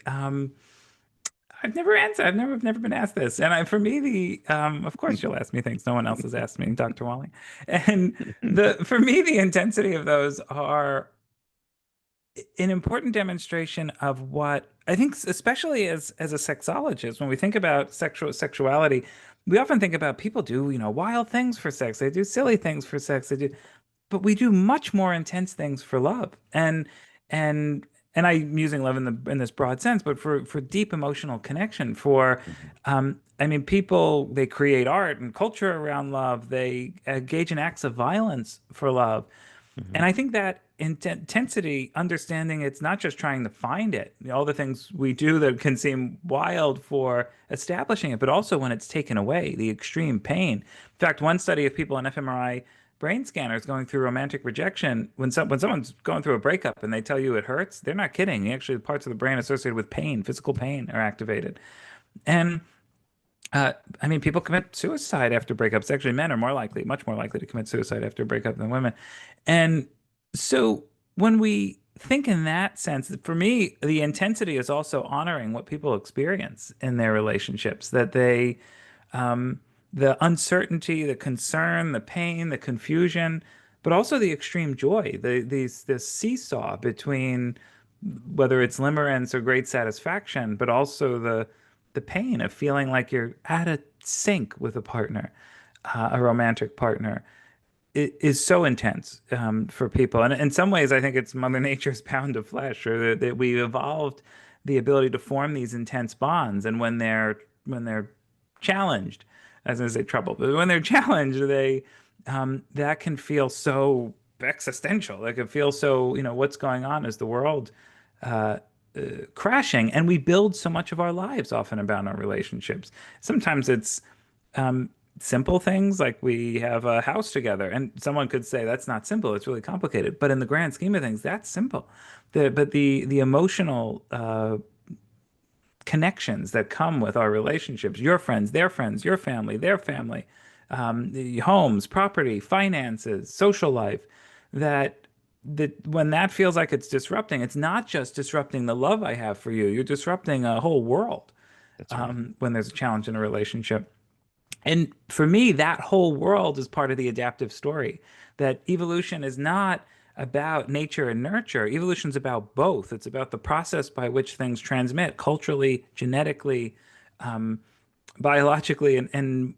I've never answered. I've never been asked this. And for me, of course you'll ask me things no one else has asked me, Dr. Walling. And for me, the intensity of those are an important demonstration of what I think, especially as a sexologist, when we think about sexuality, we often think about people do, wild things for sex. They do silly things for sex. They do, but we do much more intense things for love. And and I'm using love in this broad sense, but for deep emotional connection, Mhm. I mean, people, they create art and culture around love. They engage in acts of violence for love. And Mhm. I think that intensity, understanding it's not just trying to find it, all the things we do that can seem wild for establishing it, but also when it's taken away, the extreme pain. In fact, one study of people on fMRI brain scanners going through romantic rejection, when someone's going through a breakup and they tell you it hurts, they're not kidding. Actually, the parts of the brain associated with pain, physical pain, are activated. And uh, I mean, people commit suicide after breakups. Actually, men are more likely, much more likely to commit suicide after a breakup than women. And so when we think in that sense, for me, the intensity is also honoring what people experience in their relationships, that um, the uncertainty, the concern, the pain, the confusion, but also the extreme joy, this seesaw between whether it's limerence or great satisfaction, but also the pain of feeling like you're out of sync with a partner, a romantic partner. It is so intense for people. And in some ways, I think it's Mother Nature's pound of flesh, or that we evolved the ability to form these intense bonds. And when they're challenged, as I say, trouble, but when they're challenged, they that can feel so existential. It can feel so, what's going on? Is the world uh, crashing? And we build so much of our lives often about our relationships. Sometimes it's um, simple things like we have a house together, and someone could say that's not simple, it's really complicated, but in the grand scheme of things that's simple. The emotional connections that come with our relationships, your friends, your family, their family, the homes, property, finances, social life, that when that feels like it's disrupting, it's not just disrupting the love I have for you, you're disrupting a whole world That's right. when there's a challenge in a relationship. And for me, that whole world is part of the adaptive story. That evolution is not about nature and nurture. Evolution's about both. It's about the process by which things transmit culturally, genetically, um, biologically, and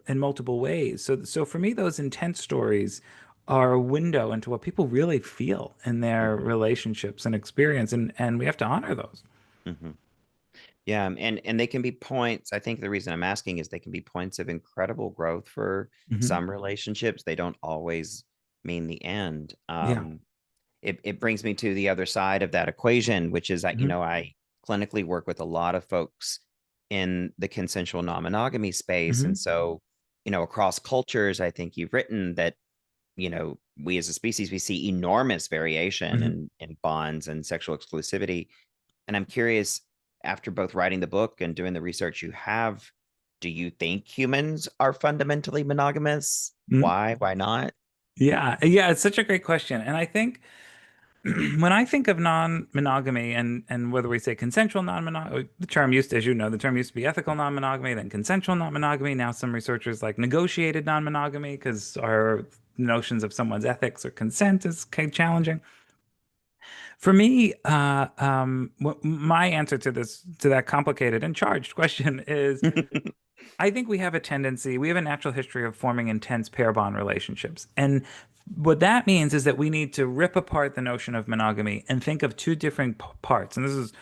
in multiple ways. So for me, those intense stories are a window into what people really feel in their Mhm. relationships and experience, and we have to honor those. Mhm. Yeah, and they can be points. I think the reason I'm asking is they can be points of incredible growth for Hmm. some relationships. They don't always mean the end. Yeah. It brings me to the other side of that equation, which is that, Hmm. I clinically work with a lot of folks in the consensual non-monogamy space. And Hmm. so, across cultures, I think you've written that, we as a species, we see enormous variation Hmm. in bonds and sexual exclusivity. And I'm curious, after both writing the book and doing the research you have, do you think humans are fundamentally monogamous? Why? Why not? Yeah, yeah, it's such a great question. And I think when I think of non-monogamy, and whether we say consensual non-monogamy, the term used to, as you know, the term used to be ethical non-monogamy, then consensual non-monogamy. Now some researchers like negotiated non-monogamy because our notions of someone's ethics or consent is kind of challenging. For me, my answer to that complicated and charged question is I think we have a tendency, we have a natural history of forming intense pair bond relationships. And what that means is that we need to rip apart the notion of monogamy and think of two different parts. And this is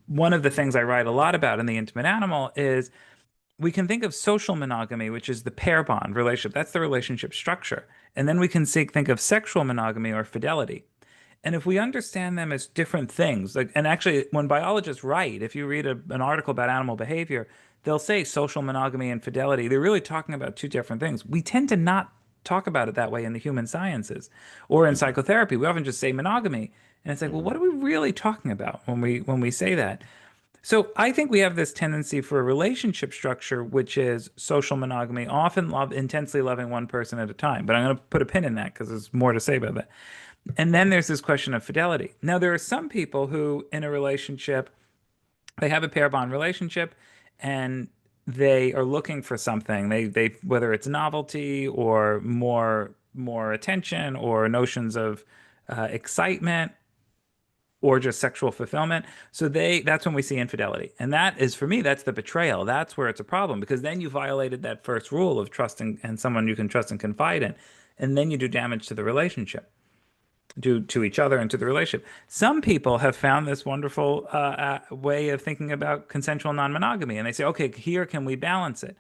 one of the things I write a lot about in The Intimate Animal is we can think of social monogamy, which is the pair bond relationship. That's the relationship structure. And then we can think of sexual monogamy or fidelity. And if we understand them as different things, like, and actually, when biologists write, if you read an article about animal behavior, they'll say social monogamy and fidelity. They're really talking about two different things. We tend to not talk about it that way in the human sciences or in Mhm. psychotherapy. We often just say monogamy. And it's like, well, Mhm. what are we really talking about when we say that? So I think we have this tendency for a relationship structure, which is social monogamy, often intensely loving one person at a time. But I'm going to put a pin in that because there's more to say about that. And then there's this question of fidelity. Now, there are some people who, in a relationship, they have a pair bond relationship and they are looking for something. They whether it's novelty or more attention or notions of excitement or just sexual fulfillment. So that's when we see infidelity. And that is for me, that's the betrayal. That's where it's a problem because then you violated that first rule of trusting and someone you can trust and confide in. And then you do damage to the relationship. do to each other and to the relationship. Some people have found this wonderful way of thinking about consensual non-monogamy, and they say, okay, here can we balance it?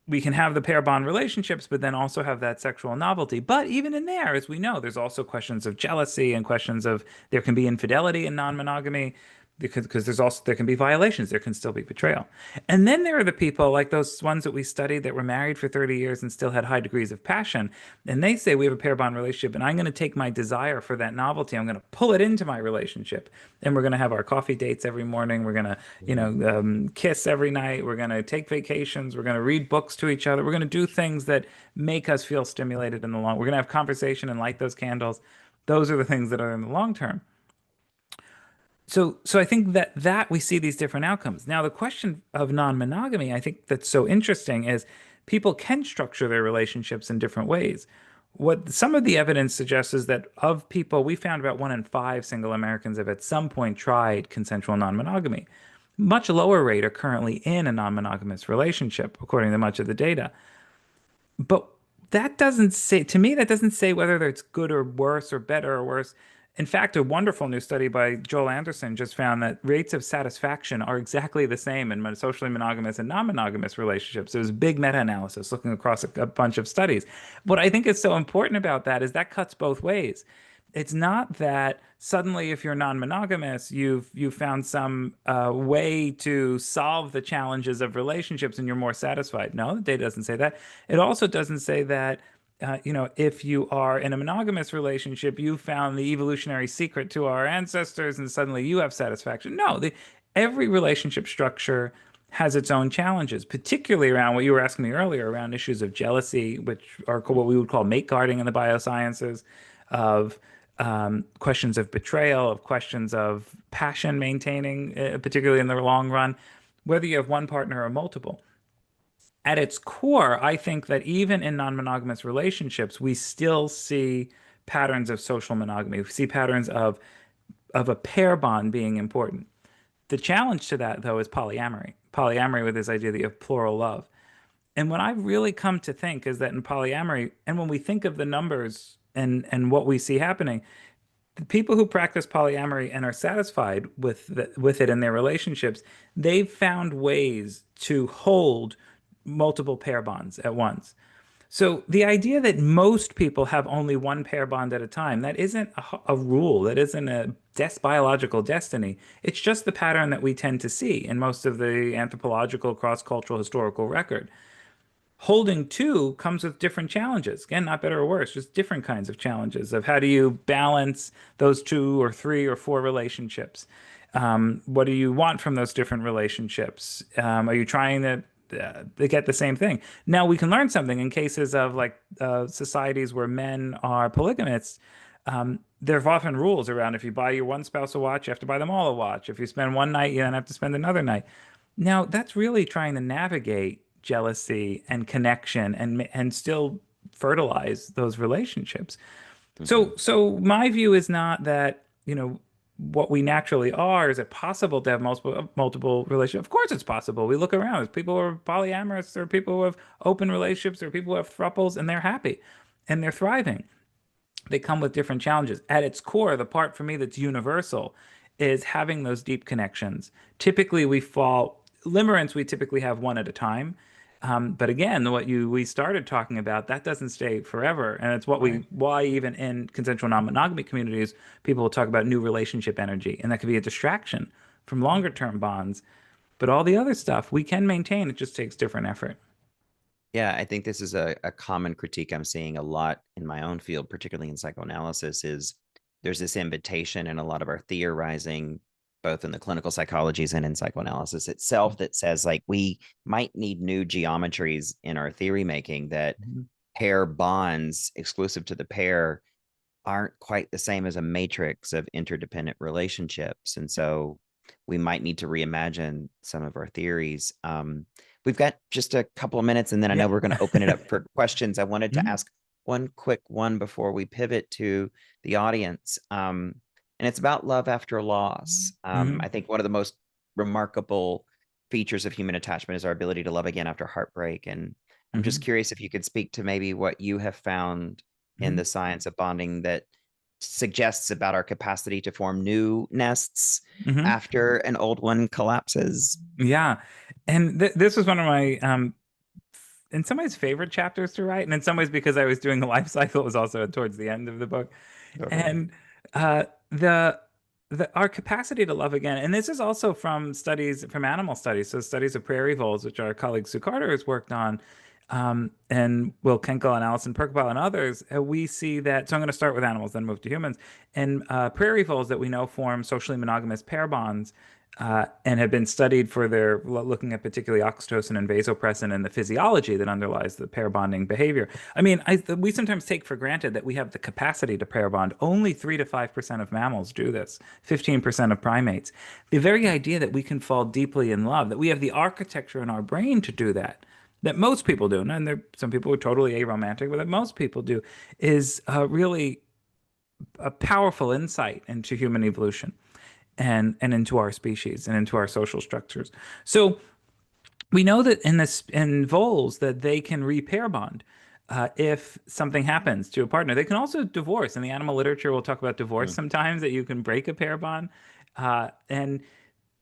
We can have the pair bond relationships, but then also have that sexual novelty. But even in there, as we know, there's also questions of jealousy and questions of there can be infidelity in non-monogamy because there can be violations, there can still be betrayal. And then there are the people like those ones that we studied that were married for 30 years and still had high degrees of passion. And they say we have a pair bond relationship and I'm going to take my desire for that novelty, I'm going to pull it into my relationship. And we're going to have our coffee dates every morning. We're going to, kiss every night. We're going to take vacations. We're going to read books to each other. We're going to do things that make us feel stimulated in the long. We're going to have conversation and light those candles. Those are the things that are in the long term. So I think that we see these different outcomes. Now, the question of non-monogamy, I think that's so interesting is people can structure their relationships in different ways. What some of the evidence suggests is that of people, we found about 1 in 5 single Americans have at some point tried consensual non-monogamy. Much lower rate are currently in a non-monogamous relationship, according to much of the data. But that doesn't say, to me, that doesn't say whether it's good or worse or better or worse. In fact, a wonderful new study by Joel Anderson just found that rates of satisfaction are exactly the same in socially monogamous and non-monogamous relationships. There's a big meta-analysis looking across a bunch of studies. What I think is so important about that is that cuts both ways. It's not that suddenly, if you're non-monogamous, you've found some way to solve the challenges of relationships and you're more satisfied. No, the data doesn't say that. It also doesn't say that if you are in a monogamous relationship, you found the evolutionary secret to our ancestors and suddenly you have satisfaction. No, every relationship structure has its own challenges, particularly around what you were asking me earlier around issues of jealousy, which are what we would call mate guarding in the biosciences, of questions of betrayal, of questions of passion maintaining, particularly in the long run, whether you have one partner or multiple. At its core, I think that even in non-monogamous relationships, we still see patterns of social monogamy. We see patterns of a pair bond being important. The challenge to that, though, is polyamory. Polyamory with this idea that you have plural love. And what I've really come to think is that in polyamory, and when we think of the numbers and what we see happening, the people who practice polyamory and are satisfied with it in their relationships, they've found ways to hold multiple pair bonds at once. So the idea that most people have only one pair bond at a time, that isn't a rule, that isn't a biological destiny. It's just the pattern that we tend to see in most of the anthropological, cross-cultural, historical record. Holding two comes with different challenges. Again, not better or worse, just different kinds of challenges of how do you balance those 2 or 3 or 4 relationships? What do you want from those different relationships? Are you trying to they get the same thing? Now we can learn something in cases of like societies where men are polygamists. There are often rules around if you buy your one spouse a watch, you have to buy them all a watch. If you spend one night, you then have to spend another night. Now that's really trying to navigate jealousy and connection and still fertilize those relationships. So my view is not that, what we naturally are. Is it possible to have multiple relationships? Of course it's possible. We look around. There's people who are polyamorous, there are people who have open relationships, there are people who have thruples, and they're happy and they're thriving. They come with different challenges. At its core, the part for me that's universal is having those deep connections. Typically, limerence, we typically have one at a time. But again, we started talking about, that doesn't stay forever. And it's why even in consensual non-monogamy communities, people will talk about new relationship energy. And that could be a distraction from longer term bonds. But all the other stuff we can maintain, it just takes different effort. Yeah, I think this is a common critique I'm seeing a lot in my own field, particularly in psychoanalysis, is there's this invitation in a lot of our theorizing, both in the clinical psychologies and in psychoanalysis itself, that says like we might need new geometries in our theory making, that pair bonds exclusive to the pair aren't quite the same as a matrix of interdependent relationships. And so we might need to reimagine some of our theories. We've got just a couple of minutes, and then I know we're going to open it up for questions. I wanted to ask one quick one before we pivot to the audience. And it's about love after loss. I think one of the most remarkable features of human attachment is our ability to love again after heartbreak. And I'm just curious if you could speak to maybe what you have found in the science of bonding that suggests about our capacity to form new nests Hmm. after an old one collapses. Yeah. And this was one of my in some ways favorite chapters to write, and in some ways because I was doing the life cycle, it was also towards the end of the book. Totally. And uh, the our capacity to love again, and this is also from studies from animal studies, so studies of prairie voles, which our colleague Sue Carter has worked on, and Will Kenkel and Alison Perkabile and others. We see that. So I'm going to start with animals, then move to humans. And prairie voles that we know form socially monogamous pair bonds. And have been studied for their looking at particularly oxytocin and vasopressin and the physiology that underlies the pair bonding behavior. I mean, we sometimes take for granted that we have the capacity to pair bond. Only 3 to 5% of mammals do this, 15% of primates. The very idea that we can fall deeply in love, that we have the architecture in our brain to do that, that most people do, and there are some people who are totally aromantic, but that most people do, is really a powerful insight into human evolution and into our species and into our social structures. So we know that in voles that they can repair bond if something happens to a partner. They can also divorce. In the animal literature, we'll talk about divorce Mm. sometimes, that you can break a pair bond.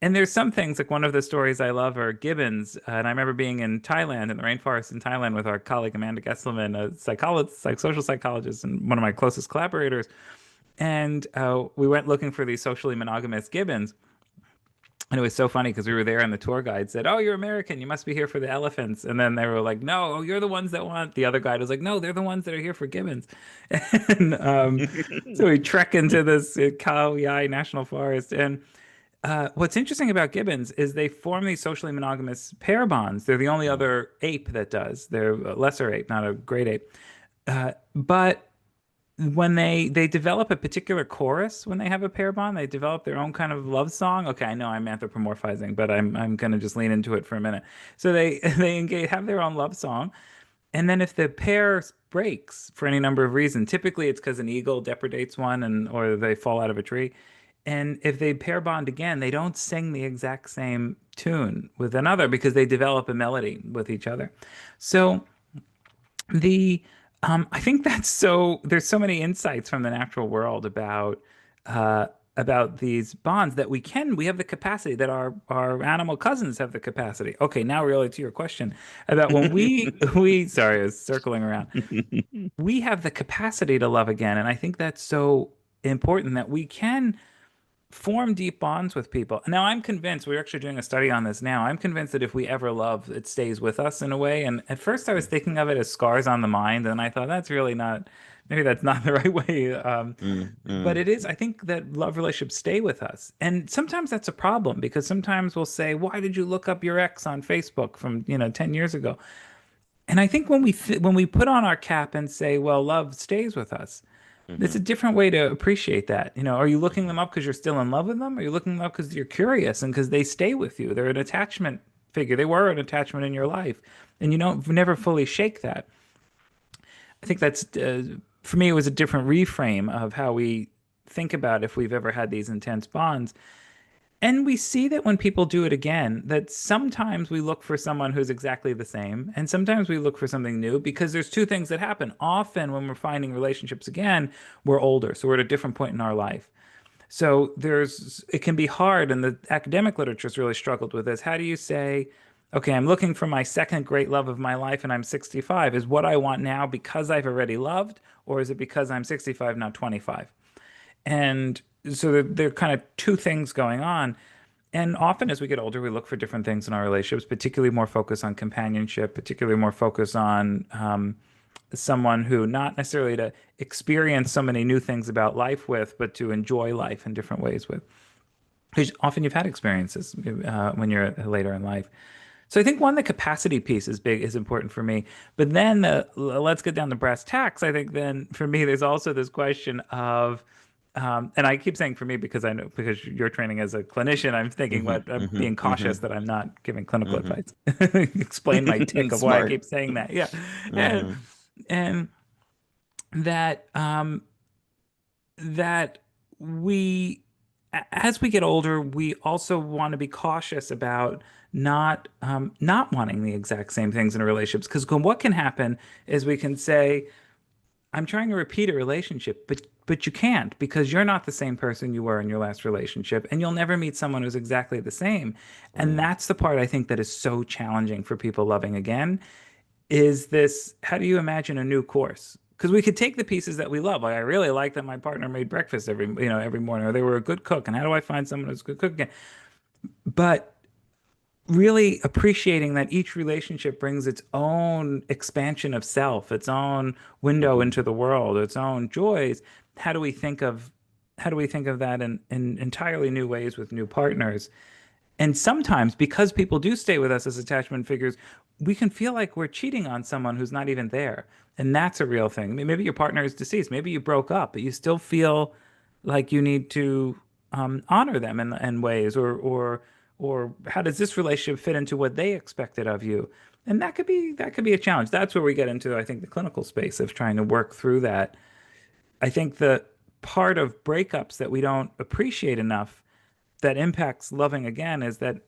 And there's some things, like one of the stories I love are gibbons. And I remember being in Thailand, in the rainforest in Thailand, with our colleague Amanda Gesselman, a psychologist, like social psychologist, and one of my closest collaborators. And we went looking for these socially monogamous gibbons. And it was so funny because we were there and the tour guide said, "Oh, you're American. You must be here for the elephants." And then they were like, "No, oh, you're the ones that want." The other guide was like, "No, they're the ones that are here for gibbons." And so we trek into this Khao Yai National Forest. And what's interesting about gibbons is they form these socially monogamous pair bonds. They're the only other ape that does. They're a lesser ape, not a great ape. But when they develop a particular chorus when they have a pair bond, they develop their own kind of love song. Okay, I know I'm anthropomorphizing, but I'm gonna just lean into it for a minute. So they they engage, have their own love song, and then if the pair breaks for any number of reasons, typically it's because an eagle depredates one and or they fall out of a tree. And if they pair bond again, they don't sing the exact same tune with another because they develop a melody with each other. So the I think that's so there's so many insights from the natural world uh about these bonds that we have the capacity, that our animal cousins have the capacity. Okay, now really to your question about when we sorry, I was circling around. We have the capacity to love again, and I think that's so important that we can form deep bonds with people. Now, I'm convinced, we're actually doing a study on this now. I'm convinced that if we ever love, it stays with us in a way. And at first, I was thinking of it as scars on the mind, and I thought that's really not, maybe that's not the right way. Mm, But mm, it is, I think that love relationships stay with us. And sometimes that's a problem because sometimes we'll say, "Why did you look up your ex on Facebook from, 10 years ago?" And I think when we put on our cap and say, "Well, love stays with us," it's a mhm, different way to appreciate that. Are you looking them mhm, up because you're still in love with them? Or are you looking them up because you're curious and because they stay with you? They're an attachment figure. They were an attachment in your life, and you don't never fully shake that. I think that's for me. It was a different reframe of how we think about if we've ever had these intense bonds. And we see that when people do it again, that sometimes we look for someone who's exactly the same, and sometimes we look for something new because there's two things that happen. Often, when we're finding relationships again, we're older, so we're at a different point in our life. So it can be hard, and the academic literature has really struggled with this. How do you say, okay, I'm looking for my second great love of my life and I'm 65. Is what I want now because I've already loved, or is it because I'm 65, not 25? And so there are kind of two things going on. And often as we get older, we look for different things in our relationships, particularly more focus on companionship, particularly more focus on someone who not necessarily to experience so many new things about life with, but to enjoy life in different ways with. Because often you've had experiences when you're later in life. So I think one, the capacity piece is important for me. But then let's get down to brass tacks. I think then for me, there's also this question of, and I keep saying for me because I know because you're training as a clinician, I'm thinking mhm, what I'm mhm, being cautious mhm, that I'm not giving clinical mhm. advice. Explain my tick of why I Smart. keep saying that. Yeah, and Mhm, and that that we as we get older, we also want to be cautious about not wanting the exact same things in a relationships because what can happen is we can say, I'm trying to repeat a relationship, but but you can't because you're not the same person you were in your last relationship, and you'll never meet someone who's exactly the same. And that's the part I think that is so challenging for people loving again is this, how do you imagine a new course? Because we could take the pieces that we love. Like I really like that my partner made breakfast every morning, or they were a good cook. And how do I find someone who's a good cook again? But really appreciating that each relationship brings its own expansion of self, its own window Mhm. into the world, its own joys. How do we think of that in entirely new ways with new partners? And sometimes, because people do stay with us as attachment figures, we can feel like we're cheating on someone who's not even there. And that's a real thing. I mean, maybe your partner is deceased, maybe you broke up, but you still feel like you need to honor them in ways, or how does this relationship fit into what they expected of you? And that could be a challenge. That's where we get into, I think, the clinical space of trying to work through that. I think the part of breakups that we don't appreciate enough that impacts loving again is that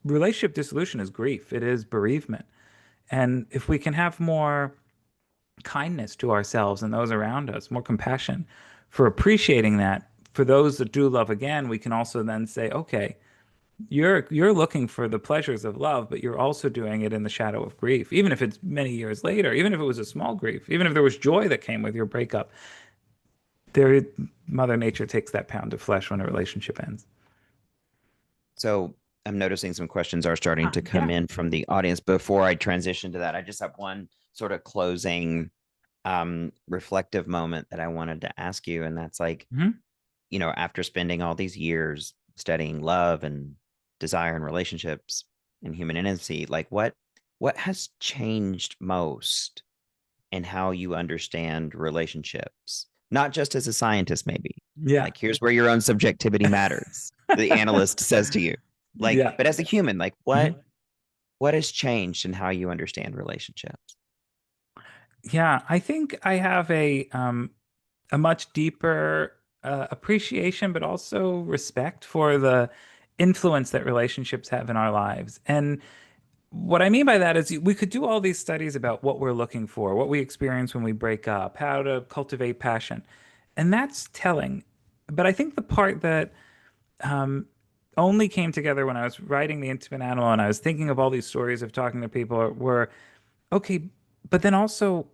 relationship dissolution is grief. It is bereavement. And if we can have more kindness to ourselves and those around us, more compassion for appreciating that, for those that do love again, we can also then say, okay, you're looking for the pleasures of love, but you're also doing it in the shadow of grief, even if it's many years later, even if it was a small grief, even if there was joy that came with your breakup. There, Mother Nature takes that pound of flesh when a relationship ends. So I'm noticing some questions are starting to come Yeah. in from the audience. Before I transition to that, I just have one sort of closing reflective moment that I wanted to ask you. And that's like, Mhm. after spending all these years studying love and desire and relationships and human intimacy, like what has changed most in how you understand relationships? Not just as a scientist, maybe. Yeah. Like, here's where your own subjectivity matters. The analyst says to you, like, Yeah. but as a human, like, Mhm. what has changed in how you understand relationships? Yeah, I think I have a much deeper appreciation, but also respect for the influence that relationships have in our lives. And what I mean by that is we could do all these studies about what we're looking for, what we experience when we break up, how to cultivate passion, and that's telling. But I think the part that um, only came together when I was writing The Intimate Animal and I was thinking of all these stories of talking to people were okay, but then also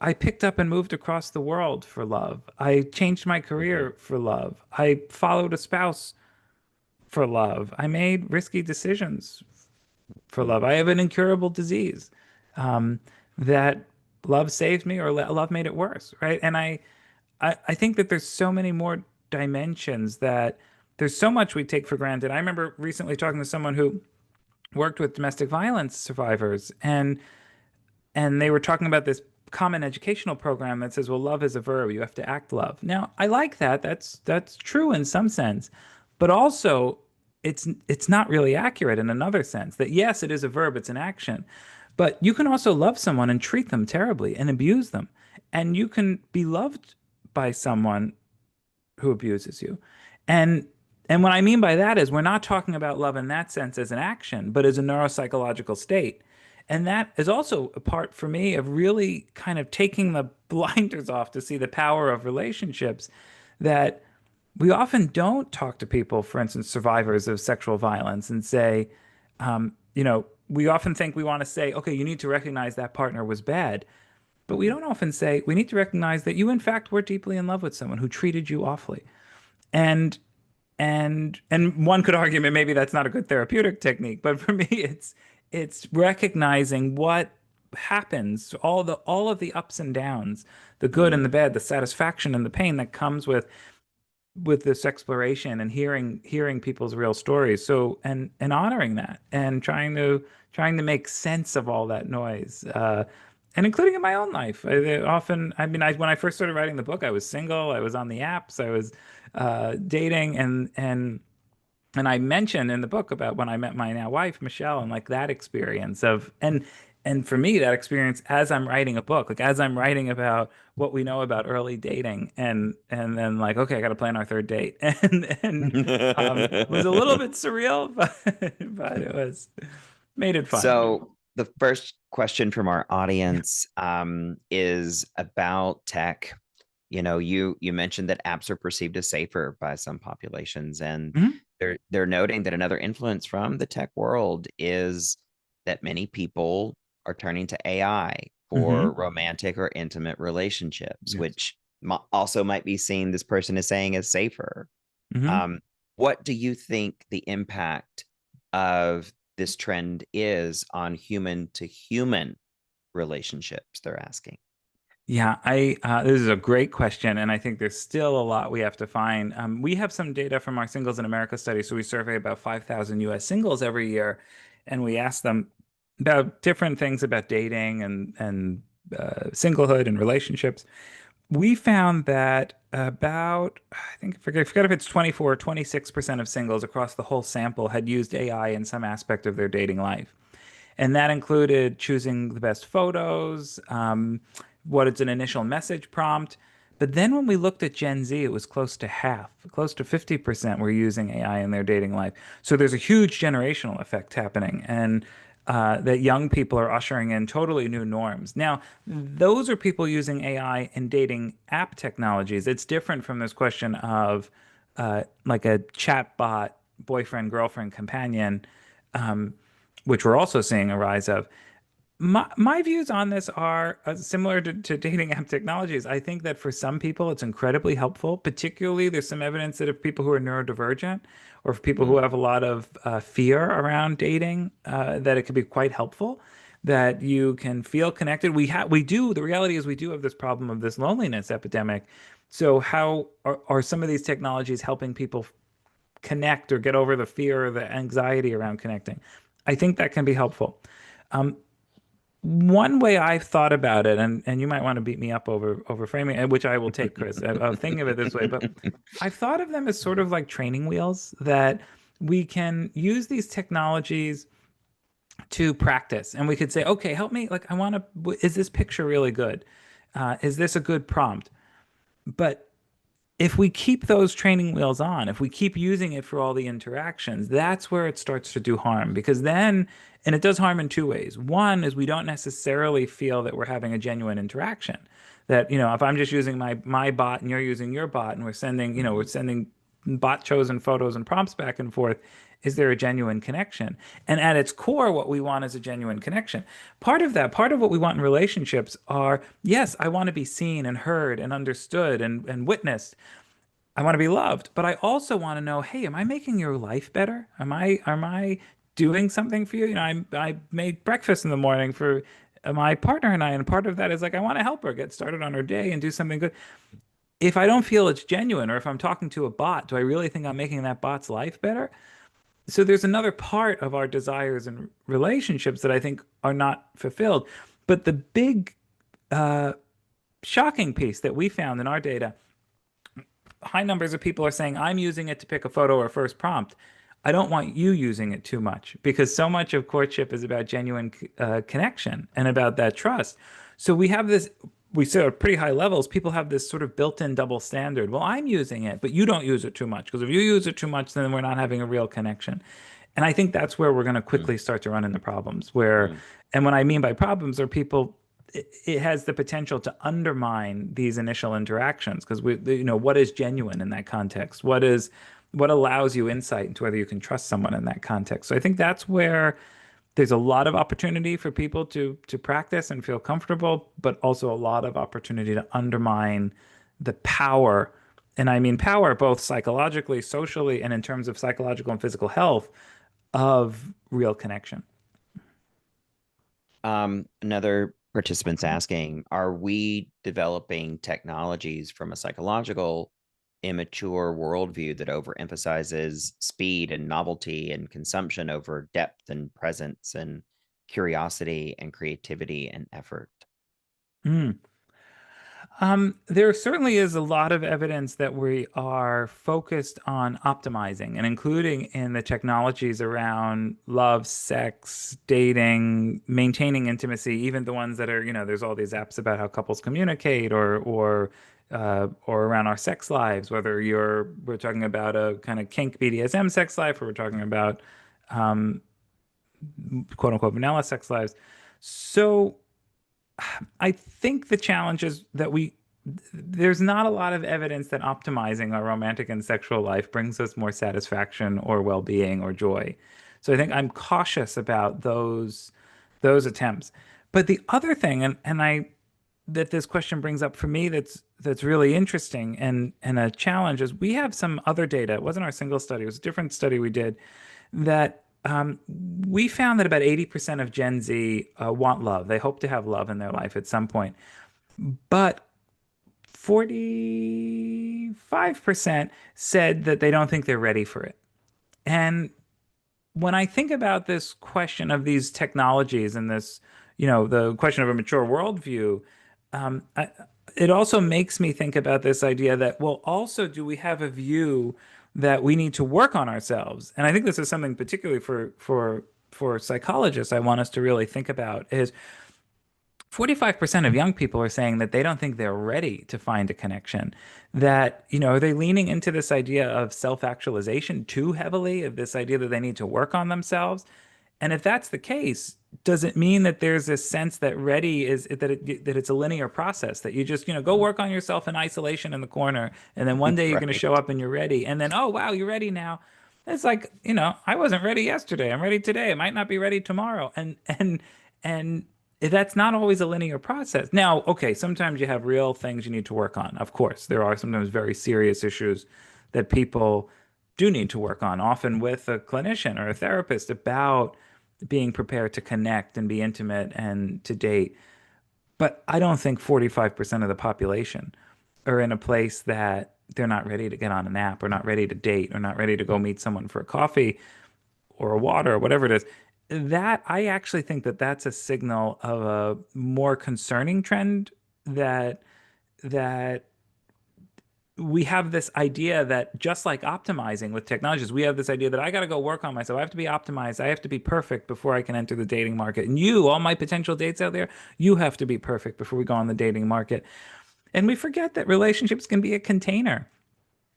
I picked up and moved across the world for love. I changed my Mhm. career for love. I followed a spouse for love. I made risky decisions for love. I have an incurable disease um, that love saved me or love made it worse, right? And I think that there's so many more dimensions that there's so much we take for granted. I remember recently talking to someone who worked with domestic violence survivors, and they were talking about this common educational program that says, well, love is a verb. You have to act love. Now, I like that. That's true in some sense, but also it's not really accurate in another sense. That yes, it is a verb, it's an action, but you can also love someone and treat them terribly and abuse them, and you can be loved by someone who abuses you. And and what I mean by that is we're not talking about love in that sense as an action, but as a neuropsychological state. And that is also a part for me of really kind of taking the blinders off to see the power of relationships that we often don't talk to people, for instance, survivors of sexual violence, and say, we often think we want to say, okay, you need to recognize that partner was bad. But we don't often say, we need to recognize that you, in fact, were deeply in love with someone who treated you awfully. And and one could argue that maybe that's not a good therapeutic technique, but for me it's recognizing what happens, all of the ups and downs, the good and the Mm. bad, the satisfaction and the pain that comes with this exploration and hearing people's real stories. So and honoring that and trying to make sense of all that noise. And including in my own life. When I first started writing the book, I was single, I was on the apps, I was dating, and I mention in the book about when I met my now wife, Michelle, and like that experience of and for me that experience as I'm writing a book, like as I'm writing about what we know about early dating, and then like okay, I got to plan our third date, it was a little bit surreal, but it was made it fun. So the first question from our audience is about tech. You mentioned that apps are perceived as safer by some populations, and Mhm. they're noting that another influence from the tech world is that many people are turning to AI for Mhm. romantic or intimate relationships, Yes. which also might be seen, this person is saying, as safer. Mhm. Um, what do you think the impact of this trend is on human to human relationships? They're asking. Yeah, I this is a great question, and I think there's still a lot we have to find. We have some data from our Singles in America study, so we survey about 5,000 U.S. singles every year, and we ask them about different things about dating and singlehood and relationships. We found that about, I think, forget if it's 24 or 26% of singles across the whole sample had used AI in some aspect of their dating life. And that included choosing the best photos, what is an initial message prompt. But then when we looked at Gen Z, it was close to half, close to 50% were using AI in their dating life. So there's a huge generational effect happening. And that young people are ushering in totally new norms. Now, those are people using AI in dating app technologies. It's different from this question of like a chat bot, boyfriend, girlfriend, companion, um, which we're also seeing a rise of. My views on this are similar to dating app technologies. I think that for some people, it's incredibly helpful. Particularly, there's some evidence that if people who are neurodivergent or if people who Mm, have a lot of fear around dating, that it could be quite helpful. That you can feel connected. We do. The reality is we do have this problem of this loneliness epidemic. So how are some of these technologies helping people connect or get over the fear or the anxiety around connecting? I think that can be helpful. Um, One way I've thought about it, and you might want to beat me up over framing it, which I will take, Chris. I'll think of it this way, but I've thought of them as sort of like training wheels that we can use these technologies to practice, and we could say, okay, help me. Like, I want to. Is this picture really good? Is this a good prompt? But if we keep those training wheels on, if we keep using it for all the interactions, that's where it starts to do harm. Because then, and it does harm in two ways. One is we don't necessarily feel that we're having a genuine interaction. That, if I'm just using my bot and you're using your bot and we're sending bot chosen photos and prompts back and forth, is there a genuine connection? And at its core, what we want is a genuine connection. Part of what we want in relationships are, yes, I want to be seen and heard and understood and witnessed. I want to be loved, but I also want to know, hey, am I making your life better? Am I doing something for you? I made breakfast in the morning for my partner and I, and part of that is like I want to help her get started on her day and do something good. If I don't feel it's genuine, or if I'm talking to a bot, do I really think I'm making that bot's life better? So there's another part of our desires and relationships that I think are not fulfilled. But the big uh, shocking piece that we found in our data, high numbers of people are saying, I'm using it to pick a photo or first prompt. I don't want you using it too much because so much of courtship is about genuine connection and about that trust. So we see at pretty high levels, people have this sort of built-in double standard. Well, I'm using it, but you don't use it too much because if you use it too much, then we're not having a real connection. And I think that's where we're going to mm, quickly start to run into problems where, mm. and what I mean by problems are people, it has the potential to undermine these initial interactions because what is genuine in that context? What allows you insight into whether you can trust someone in that context? So I think that's where there's a lot of opportunity for people to practice and feel comfortable, but also a lot of opportunity to undermine the power. And I mean power both psychologically, socially, and in terms of psychological and physical health of real connection. Another participant's asking, are we developing technologies from a psychological, immature worldview that overemphasizes speed and novelty and consumption over depth and presence and curiosity and creativity and effort? Mm. There certainly is a lot of evidence that we are focused on optimizing and including in the technologies around love, sex, dating, maintaining intimacy, even the ones that are, there's all these apps about how couples communicate or around our sex lives, whether we're talking about a kind of kink BDSM sex life or we're talking about um, quote unquote vanilla sex lives. So I think the challenge is that there's not a lot of evidence that optimizing our romantic and sexual life brings us more satisfaction or well-being or joy. So I think I'm cautious about those attempts. But the other thing, and I that this question brings up for me that's really interesting and a challenge is we have some other data. It wasn't our single study, it was a different study we did that we found that about 80% of Gen Z want love. They hope to have love in their life at some point. But 45% said that they don't think they're ready for it. And when I think about this question of these technologies and this, the question of a mature worldview, um, I, it also makes me think about this idea that, well, also, do we have a view that we need to work on ourselves? And I think this is something particularly for psychologists I want us to really think about is 45% of young people are saying that they don't think they're ready to find a connection. That, are they leaning into this idea of self-actualization too heavily, of this idea that they need to work on themselves? And if that's the case, does it mean that there's this sense that ready is that it's a linear process, that you just, go work on yourself in isolation in the corner, and then one day you're going to show Right. up and you're ready, and then, oh wow, you're ready now. It's like, I wasn't ready yesterday. I'm ready today. I might not be ready tomorrow. And that's not always a linear process. Now, okay, sometimes you have real things you need to work on. Of course, there are sometimes very serious issues that people do need to work on, often with a clinician or a therapist about being prepared to connect and be intimate and to date. But I don't think 45% of the population are in a place that they're not ready to get on an app or not ready to date or not ready to go meet someone for a coffee or a water or whatever it is. That I actually think that that's a signal of a more concerning trend that that we have this idea that just like optimizing with technologies, we have this idea that I got to go work on myself. I have to be optimized. I have to be perfect before I can enter the dating market. And you, all my potential dates out there, you have to be perfect before we go on the dating market. And we forget that relationships can be a container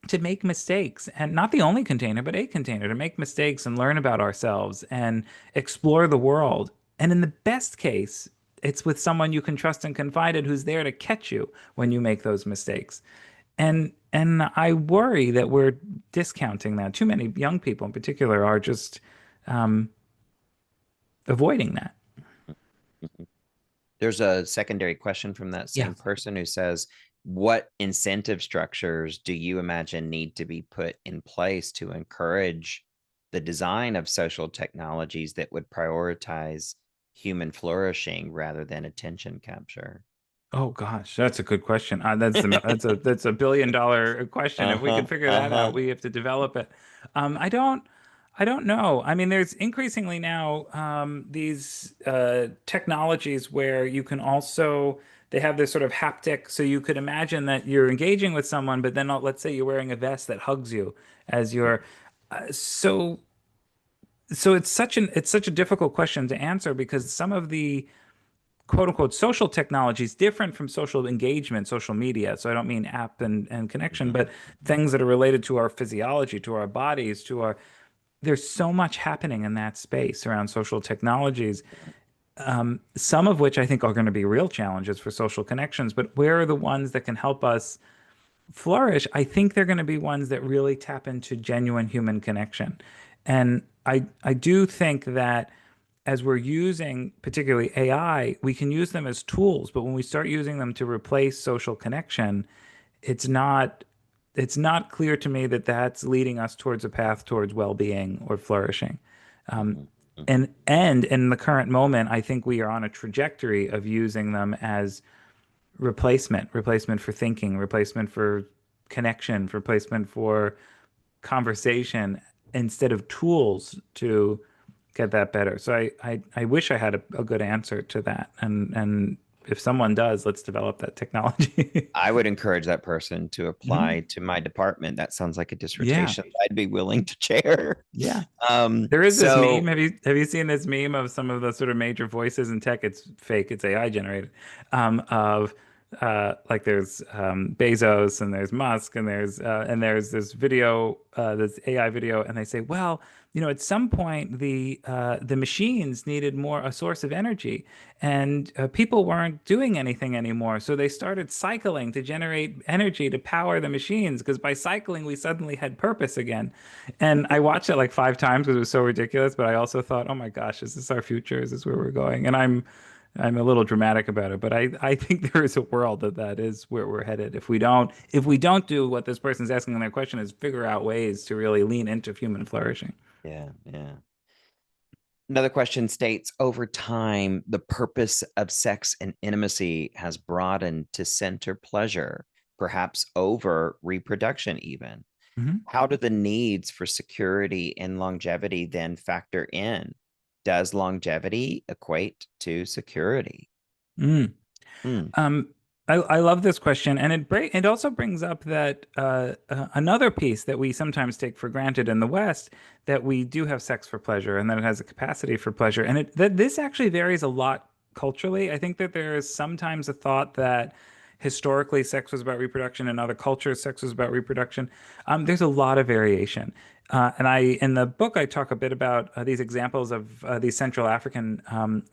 to make mistakes, and not the only container, but a container to make mistakes and learn about ourselves and explore the world. And in the best case, it's with someone you can trust and confide in who's there to catch you when you make those mistakes. And I worry that we're discounting that. Too many young people in particular are just um, avoiding that. There's a secondary question from that Yeah. same person who says, what incentive structures do you imagine need to be put in place to encourage the design of social technologies that would prioritize human flourishing rather than attention capture? Oh gosh, that's a good question. That's a $1 billion question. If we Uh-huh. could figure that out, Uh-huh. we have to develop it. I don't know. I mean, there's increasingly now these technologies where you can also they have this sort of haptic, so you could imagine that you're engaging with someone, but then let's say you're wearing a vest that hugs you as you're so it's such a difficult question to answer because some of the quote unquote social technologies different from social engagement, social media. So I don't mean app and connection, Mhm. but things that are related to our physiology, to our bodies, to our there's so much happening in that space around social technologies, some of which I think are going to be real challenges for social connections. But where are the ones that can help us flourish? I think they're going to be ones that really tap into genuine human connection. And I do think that as we're using particularly AI, we can use them as tools, but when we start using them to replace social connection, it's not it's not clear to me that that's leading us towards a path towards well-being or flourishing. Um, Mhm. and in the current moment, I think we are on a trajectory of using them as replacement for thinking, replacement for connection, replacement for conversation instead of tools to get that better. So I wish I had a good answer to that. And if someone does, let's develop that technology. I would encourage that person to Mhm. apply to my department. That sounds like a Yeah. dissertation I'd be willing to chair. Yeah. Um, There is this meme. so Have you seen this meme of some of the sort of major voices in tech? It's fake. It's AI generated. Of like there's Bezos and there's Musk and there's this video, this AI video, and they say, well, at some point the machines needed more a source of energy, and people weren't doing anything anymore, so they started cycling to generate energy to power the machines because by cycling we suddenly had purpose again. And I watched it like 5 times because it was so ridiculous, but I also thought, oh my gosh, is this our future? Is this where we're going? And I'm a little dramatic about it, but I think there is a world that is where we're headed. If we don't do what this person's asking in their question is figure out ways to really lean into human flourishing. Yeah, yeah. Another question states, over time, the purpose of sex and intimacy has broadened to center pleasure, perhaps over reproduction even. Mhm. How do the needs for security and longevity then factor in? Does longevity equate to security? Mm. Hmm. Um, I love this question, and it also brings up that another piece that we sometimes take for granted in the West, that we do have sex for pleasure, and that it has a capacity for pleasure, and that this actually varies a lot culturally. I think that there is sometimes a thought that historically sex was about reproduction, in other cultures sex was about reproduction. There's a lot of variation. And in the book, I talk a bit about these examples of these Central African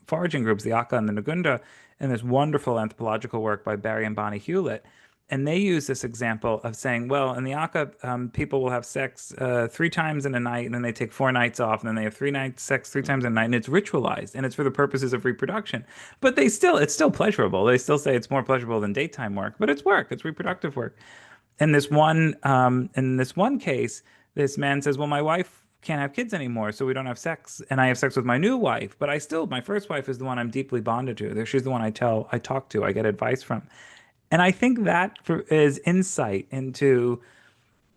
foraging groups, the Aka and the Ngunda, and this wonderful anthropological work by Barry and Bonnie Hewlett. And they use this example of saying, well, in the Aka, people will have sex 3 times in a night, and then they take 4 nights off, and then they have 3 nights sex 3 times in a night, and it's ritualized, and it's for the purposes of reproduction. But it's still pleasurable. They still say it's more pleasurable than daytime work, but it's work, it's reproductive work. In this one case, this man says, "Well, my wife can't have kids anymore, so we don't have sex, and I have sex with my new wife, but my first wife is the one I'm deeply bonded to. She's the one I talk to, I get advice from." And I think that is insight into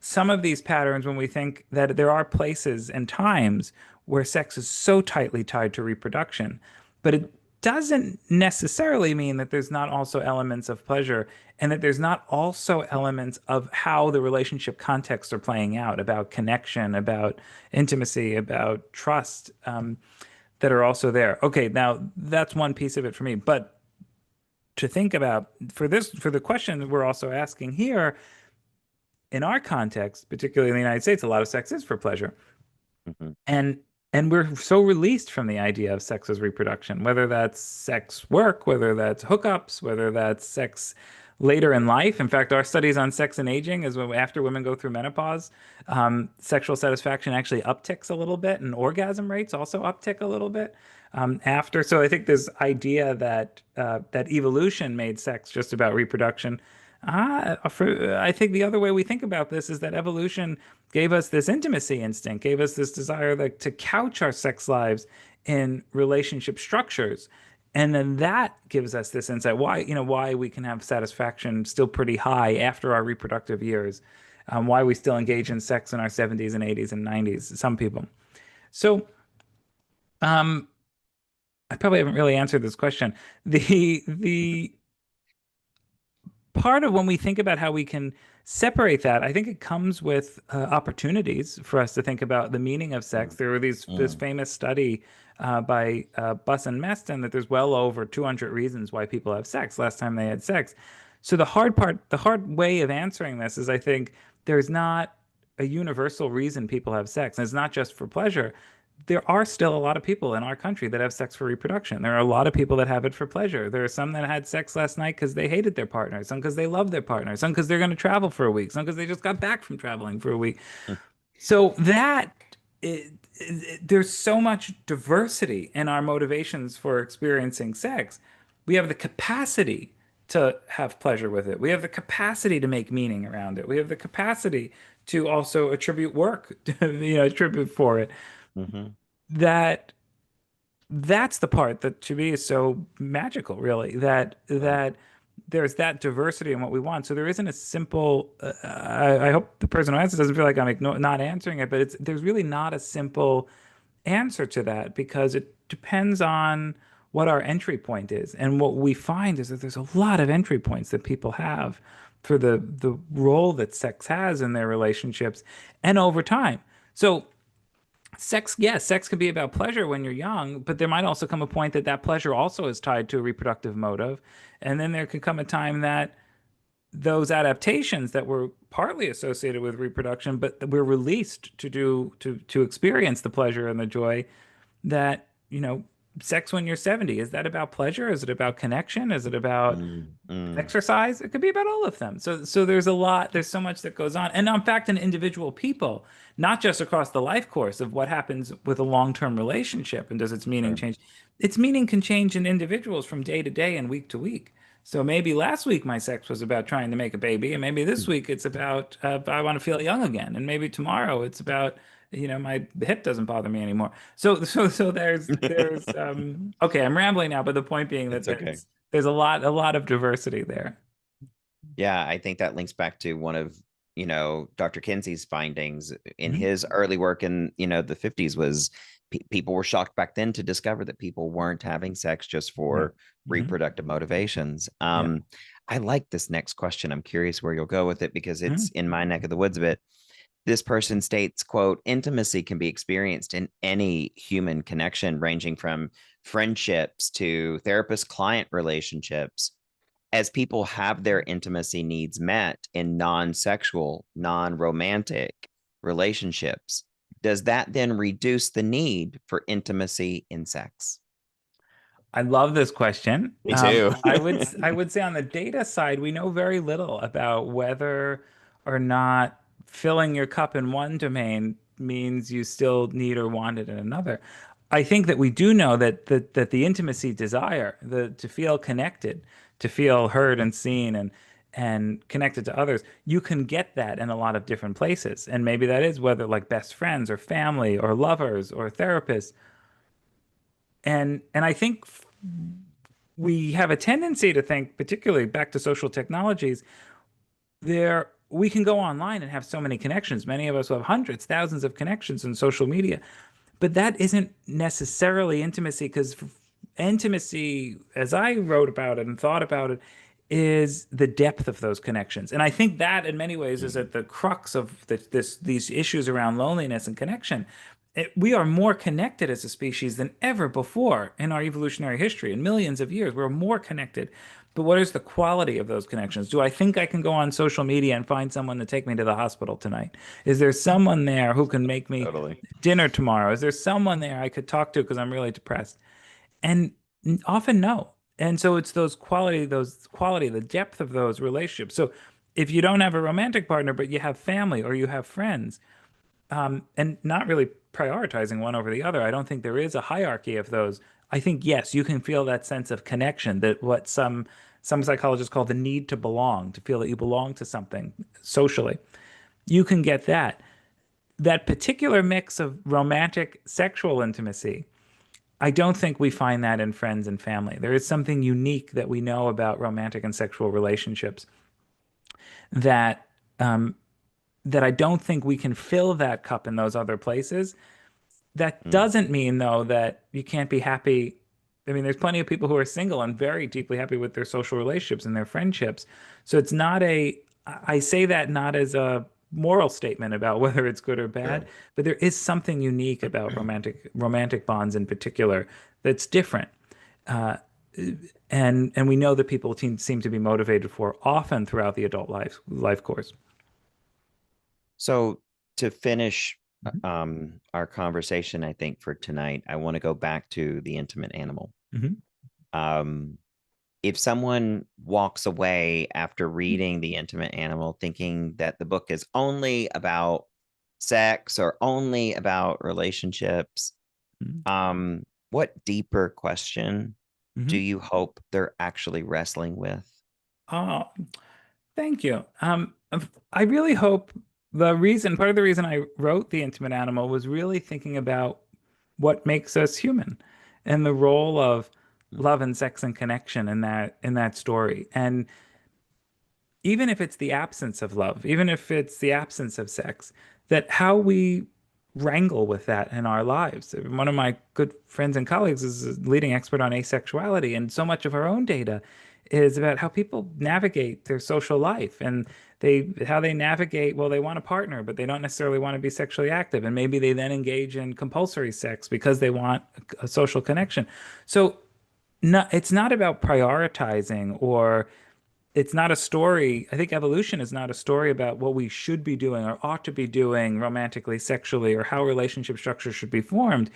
some of these patterns when we think that there are places and times where sex is so tightly tied to reproduction, but it doesn't necessarily mean that there's not also elements of pleasure and that there's not also elements of how the relationship contexts are playing out, about connection, about intimacy, about trust, that are also there. Okay, now that's one piece of it for me, but to think about for the question we're also asking here, in our context, particularly in the United States, a lot of sex is for pleasure. Mhm. And we're so released from the idea of sex as reproduction, whether that's sex work, whether that's hookups, whether that's sex later in life. In fact, our studies on sex and aging is when after women go through menopause, sexual satisfaction actually upticks a little bit, and orgasm rates also uptick a little bit after. So I think this idea that evolution made sex just about reproduction. I think the other way we think about this is that evolution gave us this intimacy instinct, gave us this desire like to couch our sex lives in relationship structures. And then that gives us this insight why we can have satisfaction still pretty high after our reproductive years, why we still engage in sex in our 70s and 80s and 90s, some people. So, um, I probably haven't really answered this question. The part of when we think about how we can separate that, I think it comes with opportunities for us to think about the meaning of sex. Mm, There were this mm, famous study by Buss and Meston that there's well over 200 reasons why people have sex last time they had sex. So the hard way of answering this is I think there's not a universal reason people have sex, and it's not just for pleasure. There are still a lot of people in our country that have sex for reproduction. There are a lot of people that have it for pleasure. There are some that had sex last night because they hated their partner, some because they love their partner, some because they're going to travel for a week, some because they just got back from traveling for a week. mm, So there's so much diversity in our motivations for experiencing sex. We have the capacity to have pleasure with it. We have the capacity to make meaning around it. We have the capacity to also attribute work, attribute for it. mhm. That that's the part that to me is so magical, really, that Right. there's that diversity in what we want. So there isn't a simple I hope the person who answers doesn't feel like I'm not answering it, but there's really not a simple answer to that because it depends on what our entry point is. And what we find is that there's a lot of entry points that people have for the role that sex has in their relationships and over time. So Sex, yes, sex can be about pleasure when you're young, but there might also come a point that that pleasure also is tied to a reproductive motive. And then there can come a time that those adaptations that were partly associated with reproduction, but were released to experience the pleasure and the joy that, sex when you're 70, is that about pleasure? Is it about connection? Is it about Mm, mm, exercise? It could be about all of them. So there's so much that goes on. And in fact, in individual people, not just across the life course of what happens with a long-term relationship and does its meaning sure. change. Its meaning can change in individuals from day to day and week to week. So maybe last week my sex was about trying to make a baby, and maybe this week it's about I want to feel young again, and maybe tomorrow it's about my hip doesn't bother me anymore. So there's okay, I'm rambling now, but the point being that It's okay. there's a lot of diversity there. Yeah, I think that links back to one of, Dr. Kinsey's findings in Mhm. his early work in, the 50s was people were shocked back then to discover that people weren't having sex just Yeah. for Hmm. reproductive motivations. Yeah. I like this next question. I'm curious where you'll go with it because Mhm. it's in my neck of the woods a bit. This person states, quote, intimacy can be experienced in any human connection, ranging from friendships to therapist-client relationships as people have their intimacy needs met in non-sexual, non-romantic relationships, does that then reduce the need for intimacy in sex? I love this question. Me too. I would say on the data side, we know very little about whether or not filling your cup in one domain means you still need or want it in another. I think that we do know that the intimacy desire, the to feel connected, to feel heard and seen and connected to others, you can get that in a lot of different places. And maybe that is whether like best friends or family or lovers or therapists. And I think we have a tendency to think, particularly back to social technologies, there we can go online and have so many connections. Many of us have hundreds, thousands of connections in social media, but that isn't necessarily intimacy because intimacy, as I wrote about it and thought about it, is the depth of those connections. And I think that in many ways is Mm, at the crux of these issues around loneliness and connection. We are more connected as a species than ever before in our evolutionary history. In millions of years, we're more connected. But what is the quality of those connections? Do I think I can go on social media and find someone to take me to the hospital tonight? Is there someone there who can make me totally. dinner tomorrow? Is there someone there I could talk to because I'm really depressed? And often no. And so it's those quality, the depth of those relationships. So if you don't have a romantic partner, but you have family or you have friends, and not really prioritizing one over the other, I don't think there is a hierarchy of those. I think yes, you can feel that sense of connection, that what some psychologists call the need to belong, to feel that you belong to something socially. You can get that. That particular mix of romantic sexual intimacy, I don't think we find that in friends and family. There is something unique that we know about romantic and sexual relationships that um, that I don't think we can fill that cup in those other places. That Mm, doesn't mean though that you can't be happy. I mean, there's plenty of people who are single and very deeply happy with their social relationships and their friendships. So it's not a, I say that not as a moral statement about whether it's good or bad, sure. but there is something unique about romantic bonds in particular that's different. Uh, and we know that people seem to be motivated for often throughout the adult life course. So to finish Mhm. our conversation, I think for tonight, I want to go back to the intimate animal. Mhm. Um, if someone walks away after reading The Intimate Animal thinking that the book is only about sex or only about relationships, Mhm. what deeper question do Mhm. you hope they're actually wrestling with? Oh, thank you. I really hope part of the reason I wrote The Intimate Animal was really thinking about what makes us human and the role of love and sex and connection in that story. And even if it's the absence of love, even if it's the absence of sex, that how we wrangle with that in our lives. One of my good friends and colleagues is a leading expert on asexuality, and so much of our own data is about how people navigate their social life. And how they navigate, well, they want a partner, but they don't necessarily want to be sexually active. And maybe they then engage in compulsory sex because they want a social connection. So no, it's not about prioritizing, or it's not a story. I think evolution is not a story about what we should be doing or ought to be doing romantically, sexually, or how relationship structures should be formed.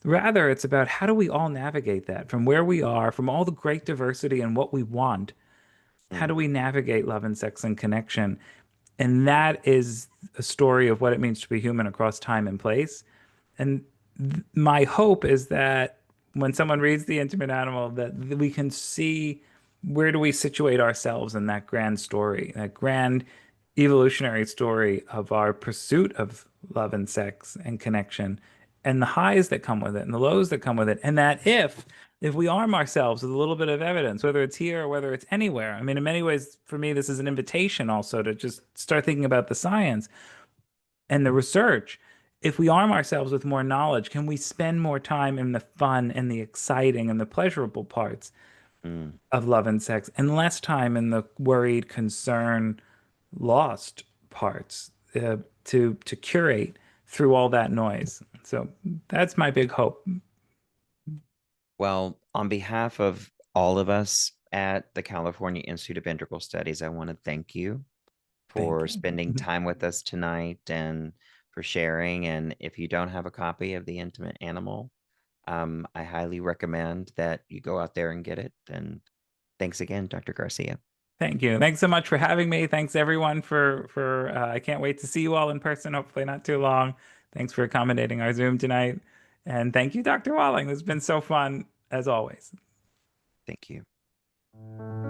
Rather, it's about how do we all navigate that from where we are, from all the great diversity and what we want. How do Mm. we navigate love and sex and connection? And that is a story of what it means to be human across time and place. And my hope is that when someone reads The Intimate Animal, that we can see where do we situate ourselves in that grand story, that grand evolutionary story of our pursuit of love and sex and connection, and the highs that come with it and the lows that come with it. And that if we arm ourselves with a little bit of evidence, whether it's here or whether it's anywhere, I mean, in many ways, for me, this is an invitation also to just start thinking about the science and the research. If we arm ourselves with more knowledge, can we spend more time in the fun and the exciting and the pleasurable parts Mm. of love and sex, and less time in the worried, concern, lost parts, to curate through all that noise? So that's my big hope. Well, on behalf of all of us at the California Institute of Integral Studies, I want to thank you Thank for spending you. time with us tonight and for sharing. And if you don't have a copy of The Intimate Animal, I highly recommend that you go out there and get it. And thanks again, Dr. Garcia. Thank you. Thanks so much for having me. Thanks everyone for I can't wait to see you all in person, hopefully not too long. Thanks for accommodating our Zoom tonight. And thank you, Dr. Walling. This has been so fun as always. Thank you.